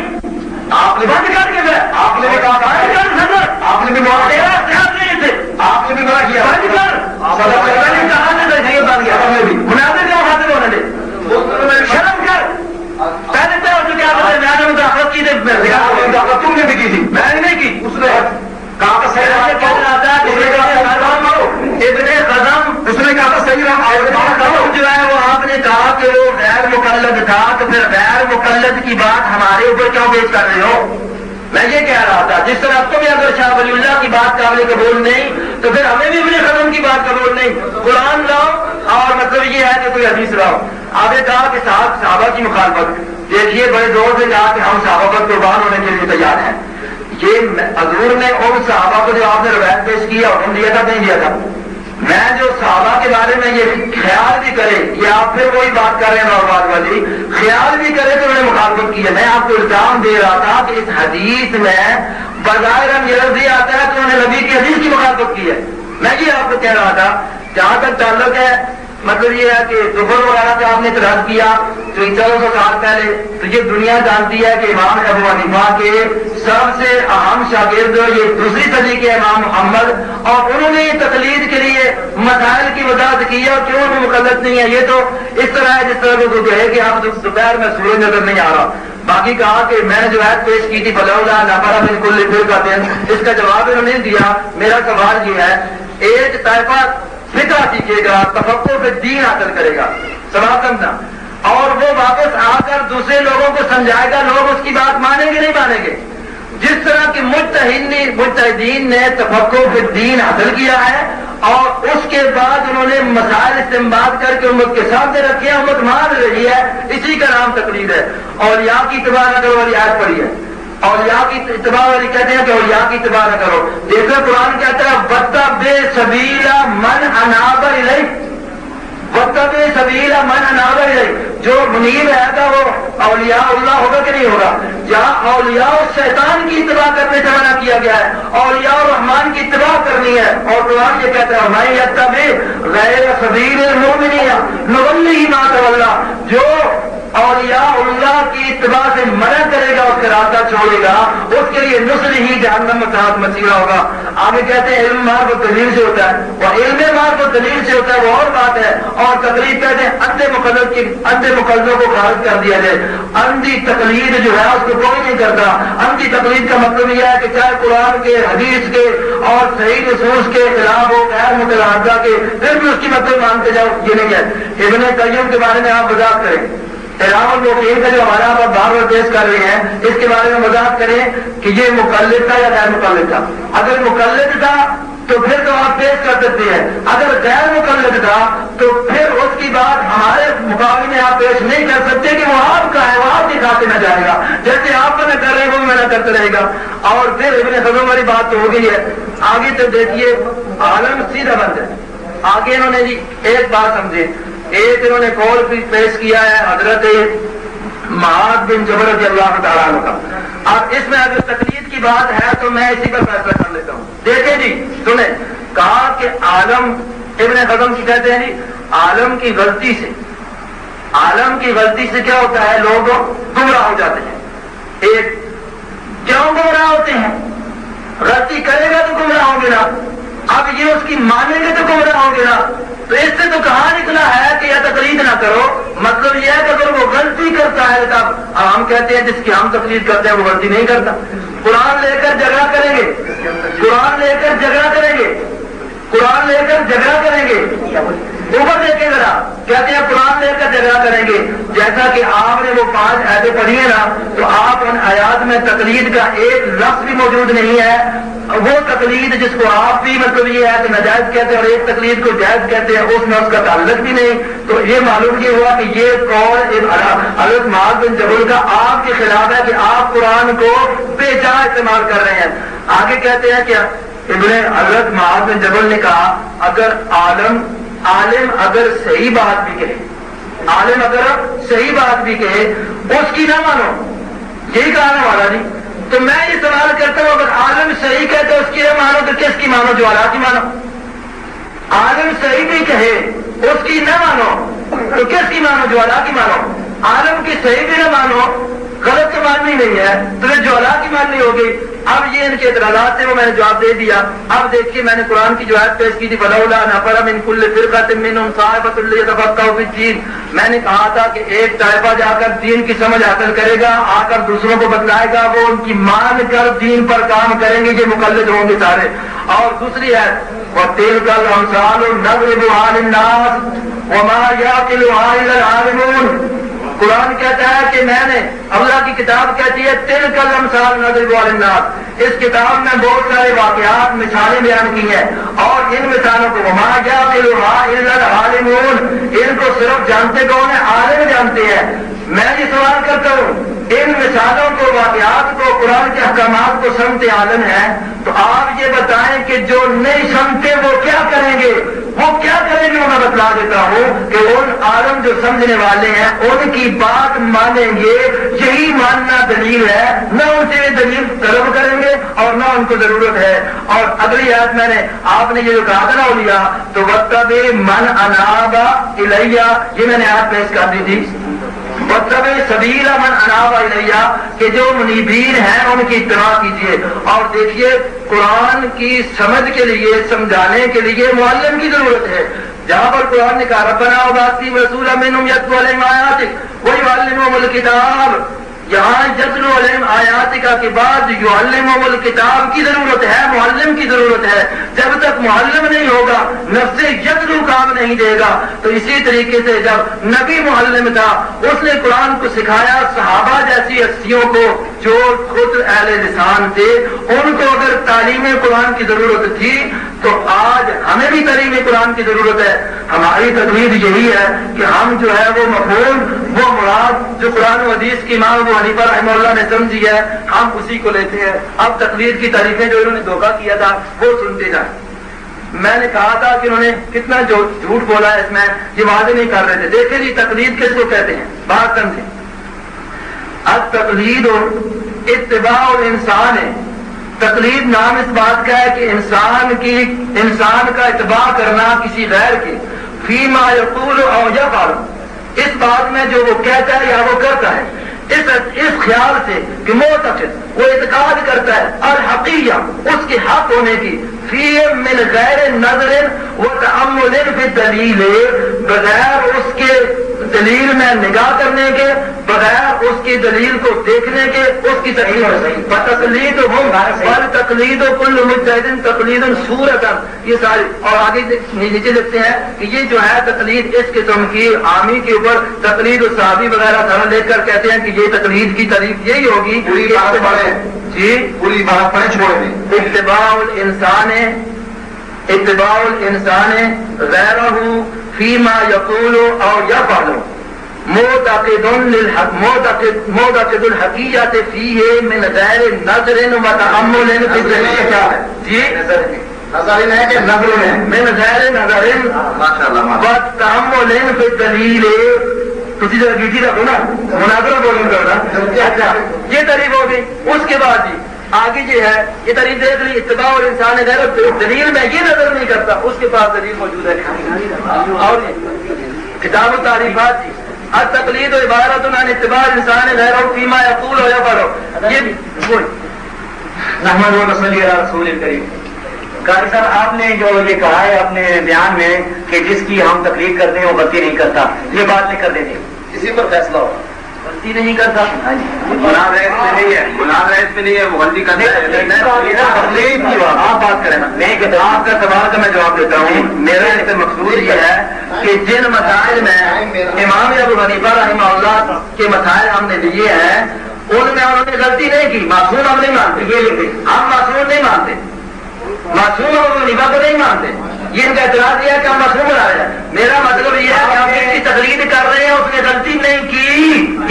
آپ نے بند کر کے آپ نے بھی کہا آپ نے بھی منع کیا، آپ نے بھی منع کیا. مناظر کیا حاصل ہونے دے، شرم کر. پہلے تو کیا میں نے مداخلت کی تم نے بھی کی تھی، میں نے نہیں کی. اس نے کہا تھا صحیح ابن قدم اس نے کہا تھا صحیح جو ہے وہ آپ نے کہا کہ وہ غیر مقلد تھا، تو پھر غیر مقلد کی بات ہمارے اوپر کیوں پیش کر رہے ہو؟ میں یہ کہہ رہا تھا جس طرح تم بھی اگر شاہ ولی اللہ کی بات قابل قبول نہیں تو پھر ہمیں بھی ابن قدم کی بات قبول نہیں. قرآن لاؤ اور مطلب یہ ہے کہ کوئی حدیث لاؤ. آپ نے کہا کہ صحابہ کی مخالفت، دیکھیے بڑے زور سے کہا کہ ہم صحابہ پر قربان ہونے کے لیے تیار ہیں. یہ حضور نے ان صحابہ کو جو آپ نے روایت پیش کیا حکم دیا تھا نہیں دیا تھا؟ میں جو صحابہ کے بارے میں یہ خیال بھی کرے، یا آپ پھر وہی بات کر رہے ہیں نوباد والی، خیال بھی کرے تو انہوں نے مخالفت کی ہے. میں آپ کو الزام دے رہا تھا کہ اس حدیث میں بظاہر ہم یہ لفظ آتا ہے کہ انہوں نے نبی کی حدیث کی مخالفت کی ہے. میں یہ آپ کو کہہ رہا تھا. جہاں تک تعلق ہے مطلب یہ ہے کہ ظفر وغیرہ کا آپ نے اعتراض کیا تو 1400 سال پہلے، تو یہ دنیا جانتی ہے کہ امام ابو حنیفہ کے سب سے اہم شاگرد یہ دوسری صدی کے امام محمد، اور انہوں نے تقلید کے لیے مسائل کی وضاحت کی ہے اور کیوں بھی مقلد نہیں ہے. یہ تو اس طرح ہے جس طرح وہ کہے کہ آپ دوپہر میں سورج نظر نہیں آ رہا. باقی کہا کہ میں نے جو آیت پیش کی تھی فلولا نفر من کل فرقۃ کا دن، اس کا جواب انہوں نے دیا. میرا سوال یہ ہے، ایک طائفہ فقہ سیکھے گا، تفقہ فی الدین حاصل کرے گا، سوال سمجھنا، اور وہ واپس آ کر دوسرے لوگوں کو سمجھائے گا، لوگ اس کی بات مانیں گے نہیں مانیں گے؟ جس طرح کی مجتہدین نے تفقہ فی الدین حاصل کیا ہے اور اس کے بعد انہوں نے مسائل استنباط کر کے امت کے سامنے رکھے ہیں، امت مان رہی ہے، اسی کا نام تقلید ہے. اور یا کی اتباع نہ کرو والی آیت پڑھی ہے، اور یا کی اتباع والی کہتے ہیں کہ اور یا کی اتباع نہ کرو. دیکھو قرآن کہتا ہے وَاتَّبِعْ سَبِيلَ مَنْ أَنَابَ إِلَيْهِ، وَاتَّبِعْ سَبِيلَ مَنْ أَنَابَ إِلَيْهِ. جو منیب ہے گا وہ اولیاء اللہ ہوگا کہ نہیں ہوگا؟ جہاں اولیاء شیطان کی اتباع کرنے سے منع کیا گیا ہے، اولیاء الرحمان کی اتباع کرنی ہے. اور قرآن یہ کہتا ہے مَن يَتَّبِعْ غَيْرَ سَبِيلِ الْمُؤْمِنِينَ نُوَلِّهِ مَا تَوَلَّىٰ. جو اولیاء اللہ کی اتباع سے منع کرے گا، اس کا راستہ چھوڑے گا، اس کے لیے نصر ہی جہنم میں ساتھ مسیرہ ہوگا. آگے کہتے ہیں علم معرفت دلیل سے ہوتا ہے، اور علم معرفت دلیل سے ہوتا ہے وہ اور بات ہے. اور تقلید کہتے ہیں اندھے مقلدوں کو خارج کر دیا جائے. اندھی تقلید جو ہے اس کو کوئی نہیں کرتا. اندھی تقلید کا مطلب یہ ہے کہ چاہے قرآن کے، حدیث کے اور صحیح نصوص کے خلاف ہو، غیر متعارضہ کے، پھر بھی اس کی مطلب مانتے جاؤ، یہ نہیں ہے. ابن قیم کے بارے میں آپ وضاحت کریں، اعلام الموقعین کا جو ہمارا آپ بار بار پیش کر رہے ہیں، اس کے بارے میں وضاحت کریں کہ یہ مقلد تھا یا غیر مقلد تھا. اگر مقلد تھا تو پھر تو آپ پیش کر سکتے ہیں، اگر غیر مقلد تھا تو پھر اس کی بات ہمارے مقابلے میں آپ پیش نہیں کر سکتے کہ وہ آپ کا ہے، وہ آپ کی خاطر نہ جائے گا. جیسے آپ منع کر رہے ہیں وہ بھی منع کرتے رہے گا. اور پھر ابن قدم والی بات تو ہو گئی ہے. آگے تو دیکھیے عالم سیدھا بند ہے. آگے انہوں نے جی ایک بات سمجھے، ایک انہوں نے قول بھی پیش کیا ہے حضرت معاذ بن جبل رضی اللہ تعالیٰ عنہ کا. اب اس میں اگر تقلید کی بات ہے تو میں اسی پر فیصلہ کر لیتا ہوں. دیکھیں جی سنیں، کہا کہ عالم ابن قدم کی کہتے ہیں جی عالم کی غلطی سے کیا ہوتا ہے، لوگ گمراہ ہو جاتے ہیں. ایک کیوں گمراہ ہوتے ہیں؟ غلطی کرے گا تو گمراہ ہوں گے نا. اب یہ اس کی مانیں گے تو گمراہ ہوں گے نا. تو اس سے تو کہاں نکلا ہے کہ یہ تقلید نہ کرو. مطلب یہ ہے کہ اگر وہ غلطی کرتا ہے تب ہم کہتے ہیں جس کی ہم تقلید کرتے ہیں وہ غلطی نہیں کرتا. قرآن لے کر جھگڑا کریں گے، اوپر دیکھیں ذرا، کہتے ہیں قرآن لے کر جھگڑا کریں گے. جیسا کہ آپ نے وہ 5 آیتیں پڑھی ہیں نا، تو آپ ان آیات میں تقلید کا ایک لفظ بھی موجود نہیں ہے. وہ تقلید جس کو آپ بھی مطلب یہ ہے کہ ناجائز کہتے ہیں اور ایک تقلید کو جائز کہتے ہیں، اس میں اس کا تعلق بھی نہیں. تو یہ معلوم یہ ہوا کہ یہ قول حضرت معاذ بن جبل کا آپ کے خلاف ہے کہ آپ قرآن کو بے جا استعمال کر رہے ہیں. آگے کہتے ہیں کہ ابن حضرت معاذ بن جبل نے کہا اگر عالم عالم اگر صحیح بات بھی کہے، عالم اگر صحیح بات بھی کہے اس کی نہ مانو، یہی کہا نا والا جی. تو میں یہ سوال کرتا ہوں اگر عالم صحیح کہے تو اس کی نہ مانو تو کس کی مانو؟ جوالات کی مانو. عالم صحیح بھی کہے اس کی نہ مانو تو کس کی مانو؟ جوالات کی مانو. عالم کی صحیح بھی نہ مانو، غلط تو ماننی نہیں ہے، تمہیں جوالات کی ماننی ہوگی. اب یہ ان کے اعتراضات تھے، وہ میں نے جواب دے دیا. اب دیکھیے میں نے قرآن کی جو آیت پیش کی تھی فلولا نفر من کل فرقۃ منهم طائفۃ لیتفقهوا فی الدین، میں نے کہا تھا کہ ایک طائفہ جا کر دین کی سمجھ حاصل کرے گا، آ کر دوسروں کو بتلائے گا، وہ ان کی مان کر دین پر کام کریں گے، یہ مقلد ہوں گے سارے. اور دوسری ہے وَتِلْكَ الْأَمْثَالُ نَضْرِبُهَا لِلنَّاسِ وَمَا يَعْقِلُهَا إِلَّا الْعَالِمُونَ. قرآن کہتا ہے کہ میں نے، اللہ کی کتاب کہتی ہے تِلْكَ الْأَمْثَالُ نَضْرِبُهَا لِلنَّاسِ، اس کتاب میں بہت سارے واقعات مثالیں بیان کی ہیں، اور ان مثالوں کو وَمَا يَعْقِلُهَا إِلَّا الْعَالِمُونَ، ان کو صرف جانتے کون ہیں؟ عالم جانتے ہیں. میں یہ سوال کرتا ہوں ان مثالوں کو، واقعات کو، قرآن کے احکامات کو سمجھتے عالم ہیں، تو آپ یہ بتائیں کہ جو نہیں سمجھتے وہ کیا کریں گے؟ وہ کیا کریں گے؟ میں بتلا دیتا ہوں کہ ان عالم جو سمجھنے والے ہیں ان کی بات مانیں گے، یہی ماننا دلیل ہے، نہ ان سے دلیل طلب کریں گے اور نہ ان کو ضرورت ہے. اور اگلی آیت میں نے، آپ نے یہ جو کہا تھا نا لیا تو وَاتَّبِعْ مَنْ أَنَابَ إِلَيَّ، یہ میں نے آیت پیش کر دی تھی. وَاتَّبِعْ سَبِيلَ مَنْ أَنَابَ إِلَيَّ، کہ جو منیبین ہیں ان کی اتباع کیجیے. اور دیکھیے قرآن کی سمجھ کے لیے، سمجھانے کے لیے معلم کی ضرورت ہے. جہاں پر قرآن نے کہا ربنا وَبَعَثْ رَسُولًا مِّنْهُمْ يَتْلُو عَلَيْهِمْ آيَاتِكَ وَيُعَلِّمُهُمُ الْكِتَابَ، یہاں یتلو علیہم آیاتک کے بعد یعلمہم الکتاب کی ضرورت ہے، معلم کی ضرورت ہے. جب تک معلم نہیں ہوگا نفس یتلو کام نہیں دے گا. تو اسی طریقے سے جب نبی معلم تھا اس نے قرآن کو سکھایا، صحابہ جیسی ہستیوں کو جو خود اہل لسان تھے ان کو اگر تعلیم قرآن کی ضرورت تھی تو آج ہمیں بھی تعلیم قرآن کی ضرورت ہے. ہماری تقلید یہی ہے کہ ہم جو ہے وہ مفہوم، وہ مراد جو قرآن و حدیث کی امام ابو حنیفہ رحمہ اللہ نے سمجھی ہے ہم اسی کو لیتے ہیں. اب تقلید کی تعریفیں جو انہوں نے دھوکہ کیا تھا وہ سنتے جائیں. میں نے کہا تھا کہ انہوں نے کتنا جو جھوٹ بولا ہے اس میں، یہ واضح نہیں کر رہے تھے. دیکھیں جی تقلید کس کو کہتے ہیں، بات سمجھیں. اب تقلید اتباع الانسان ہے. تقلید نام اس بات کا ہے کہ انسان کا اتباع کرنا کسی غیر کے، فیما یقول او یفعل، اس بات میں جو وہ کہتا ہے یا وہ کرتا ہے، اس خیال سے کہ معتقد وہ اعتقاد کرتا ہے الحقیہ، اس کے حق ہونے کی، فی من غیر نظر و تأمل فی الدلیل، بغیر اس کے دلیل میں نگاہ کرنے کے، بغیر اس کی دلیل کو دیکھنے کے اس کی تقلید. تقلید تقلید کل مجتہد تقلید صورتا، یہ ساری. اور آگے نیچے دیکھتے ہیں کہ یہ جو ہے تقلید اس قسم کی عامی کے اوپر تقلید و صحابی وغیرہ سارا لے کر کہتے ہیں کہ یہ تقلید کی تعریف یہی ہوگی. پوری بات پڑھیں جی، پوری بات پڑھیں، چھوڑ دیں. اتباع الانسان غیرہ فیما یقول او یفعل معتقد الحقیقت فیہ من غیر نظر و تأمل فی الدلیل. جی نظر ہے کہ نظر ہے، من غیر نظر و تأمل فی الدلیل. تسی ذرا گیٹی رکھو نا، مناظرہ بولوں کرنا. اچھا یہ تعریف ہوگی. اس کے بعد جی آگے جو ہے یہ تعریف دیکھ لی، اتباع اور انسان غیر، دلیل میں یہ نظر نہیں کرتا، اس کے پاس دلیل موجود ہے. اور کتاب التعریفات جی التقلید و عبارت عن اتباع انسان غیر فیما یقول و یفعل. یہ نحمد و نصلی علی رسول الکریم. قاری صاحب آپ نے جو یہ کہا ہے اپنے بیان میں کہ جس کی ہم تقلید کرتے ہیں وہ غلطی نہیں کرتا، یہ بات نہیں کر دیتے، اسی پر فیصلہ ہو. غلطی نہیں کرتا، گناہ رہے اس میں نہیں ہے، گناہ رہے اس میں نہیں ہے، وہ غلطی کرتا ہے. آپ بات کریں نا. میں آپ کا سوال کا میں جواب دیتا ہوں. میرا اس سے مقصود یہ ہے کہ جن مسائل میں امام ابو حنیفہ رحمہ اللہ کے مسائل ہم نے لیے ہیں ان میں انہوں نے غلطی نہیں کی. معصوم ہم نہیں مانتے، یہ لکھے ہم معصوم نہیں مانتے، معصوم ابو حنیفہ کو نہیں مانتے. یہ ان کا اعتراض یہ ہے کہ ہم معصوم بنا رہے ہیں. میرا مطلب یہ ہے کہ آپ جس کی تقلید کر رہے ہیں اس نے غلطی نہیں کی،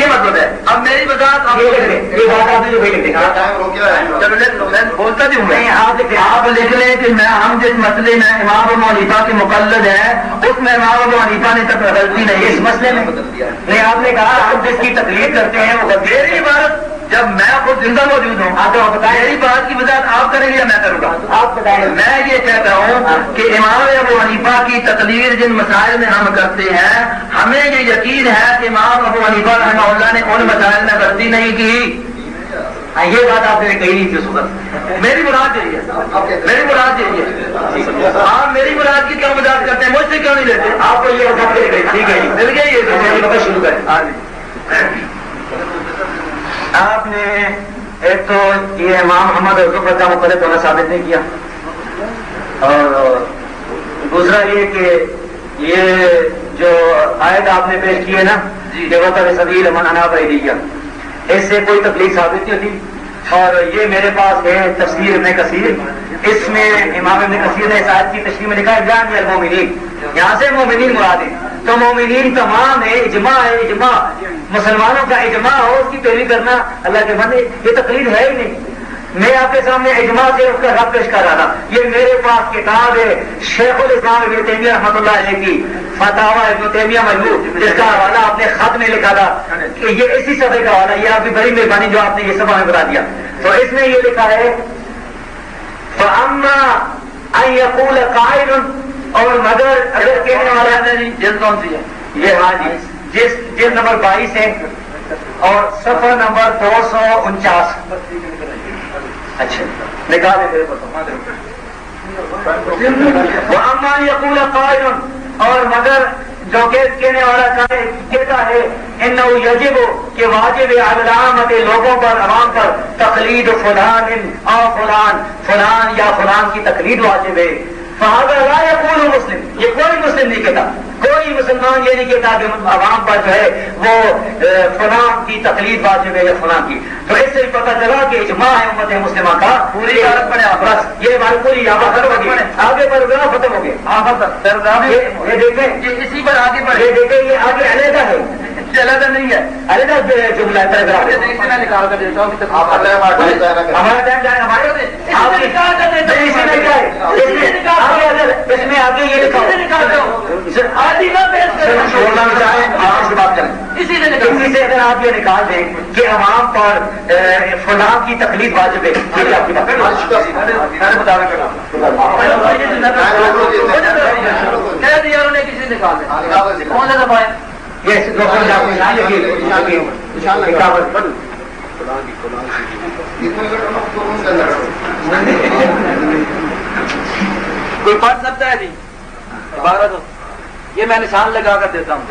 یہ مطلب ہے. اب میری وضاحت آپ یہ بات آپ نے جو لکھتے ٹائم روکیا ہے. چلو میں بولتا بھی ہوں. نہیں آپ لکھتے آپ آپ لکھ لیں کہ ہم جس مسئلے میں امام ابو حنیفہ کے مقلد ہیں اس میں امام ابو حنیفہ نے تک غلطی نہیں اس مسئلے میں نہیں آپ نے کہا آپ جس کی تقلید کرتے ہیں وہ غلطی میری بات جب میں خود زندہ موجود ہوں آپ تو بتائیں میری بات کی وضاحت آپ کریں گے یا میں کروں گا؟ آپ بتائیں میں یہ کہتا ہوں کہ امام ابو حنیفہ کی تقریر جن مسائل میں ہم کرتے ہیں ہمیں یہ یقین ہے کہ امام ابو حنیفہ رحمہ اللہ نے ان مسائل میں غلطی نہیں کی. یہ بات آپ نے کہی نہیں تھی اس وقت. میری مراد یہی ہے, میری مراد یہی ہے. آپ میری مراد کی کیوں وضاحت کرتے ہیں, مجھ سے کیوں نہیں لیتے؟ آپ کو یہ وضاحت مل گئی, ٹھیک ہے مل گئی یہ شروع کریں. آپ نے ایک تو یہ امام محمد ظفر کا مقلد ہونا ثابت نہیں کیا, اور دوسرا یہ کہ یہ جو آیت آپ نے پیش کی ہے نا کہ وطن سبیل من اناب الیہ, اس سے کوئی تکلیف ثابت نہیں ہوتی. اور یہ میرے پاس ہے تفسیر ابن کثیر, اس میں امام ابن کثیر نے اس آیت کی تشریح میں لکھا ہے جامع المومنین, یہاں سے مومنین مراد ہے. تو مومنین تمام ہے, اجماع ہے, اجماع مسلمانوں کا اجماع ہو اس کی پیروی کرنا اللہ کے بندے یہ تقریر ہے ہی نہیں. میں آپ کے سامنے اجماع سے اس کا رب پیش کر رہا تھا. یہ میرے پاس کتاب ہے شیخ الاسلام ابن تیمیہ رحمۃ اللہ علیہ کی فتاوی ابن تیمیہ مجموع, جس کا حوالہ آپ نے خط میں لکھا تھا کہ یہ اسی صفحے کا حوالہ, یہ آپ کی بڑی مہربانی جو آپ نے یہ صفحہ میں بتا دیا. تو اس میں یہ لکھا ہے فَأَمَّا أَن يَقُولَ قَائِلٌ, اور مگر اگر کہنے والا جلد کون سی ہے یہ, ہاں جی جس نمبر 22 ہے اور صفحہ نمبر 249. اچھا نکالے میرے وَأَمَّا أَن يَقُولَ قَائِلٌ, اور مگر جو کہنے والا کہتا ہے انه یجب کہ واجب ہے علی العامۃ لوگوں پر, عوام پر تقلید فلان او فلان, فلان یا فلان کی تقلید واجب ہے. فهذا لا يقول مسلم, یہ کوئی مسلم نہیں کہتا, کوئی مسلمان یہ نہیں کہتا کہ عوام پر جو ہے وہ فلان کی تقلید واجب ہے یا فلان کی. تو اس سے پتہ چلا کہ اجماع ہے امت مسلمہ کا, پوری عادت پڑے بس یہ بات پوری ختم ہو گئی, آگے پر ختم ہو گیا. یہ دیکھیں اسی پر آگے بڑھے, یہ دیکھیں یہ آگے علیحدہ ہے, علیحدہ نہیں ہے, علیحدہ جملہ ہے پیراگراف ہے. اس میں نکال کر دیتا ہوں ہمارا ٹائم جائے گا, ہمارے اس میں آگے یہ لکھا اسی سے اسی سے اگر آپ یہ نکال دیں کہ عوام پر فلاں کی تقلید واجب ہے, آپ کی بات کہہ دیا انہوں نے, کسی سے نکال دیں کون سے دفعہ ہے کوئی پڑھ سکتا ہے جی عبارت ہو, یہ میں نشان لگا کر دیتا ہوں.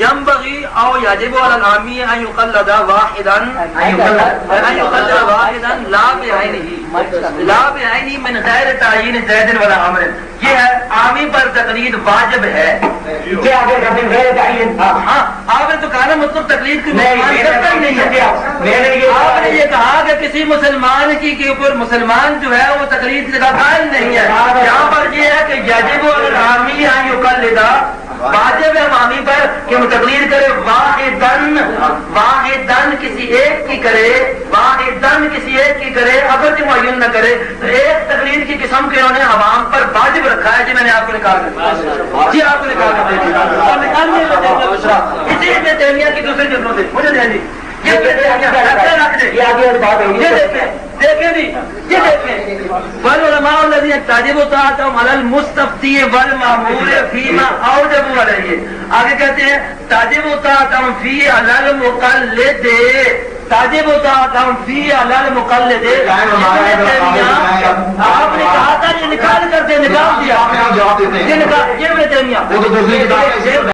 ينبغي او يجب على العامي ان يقلد واحدا لا بعينه من غير تعيين زيد ولا عمر. یہ ہے عامی پر تقلید واجب ہے. ہاں آپ نے تو کہا نا مطلب تقلید کی نہیں ہے. آپ نے یہ کہا کہ کسی مسلمان کی اوپر مسلمان جو ہے وہ تقلید کا قائل نہیں ہے. یہاں پر یہ ہے کہ یجب علی العامی ان یقلد, واجب ہے عوامی پر کہ وہ تقلید کرے واحدن کسی ایک کی کرے, واحدن کسی ایک کی کرے, اگر جو معین نہ کرے تو ایک تقلید کی قسم کے انہوں نے عوام پر واجب رکھا ہے. جی میں نے آپ کو نکال کر, جی آپ کو نکال کر اسی ابن تیمیہ کی دوسری جملوں سے مجھے دیں جی, یہ دیکھیں جی, یہ دیکھیں والعلماء الذين تجب طاعتهم على المستفتي والمأمور فيما اوجبوا عليه. آگے کہتے ہیں تجب طاعتهم في على المقلد, تجب طاعتهم في على المقلد. آپ نے کہا تھا یہ نکال کر دے, نکال دیا, یہ ابن تیمیہ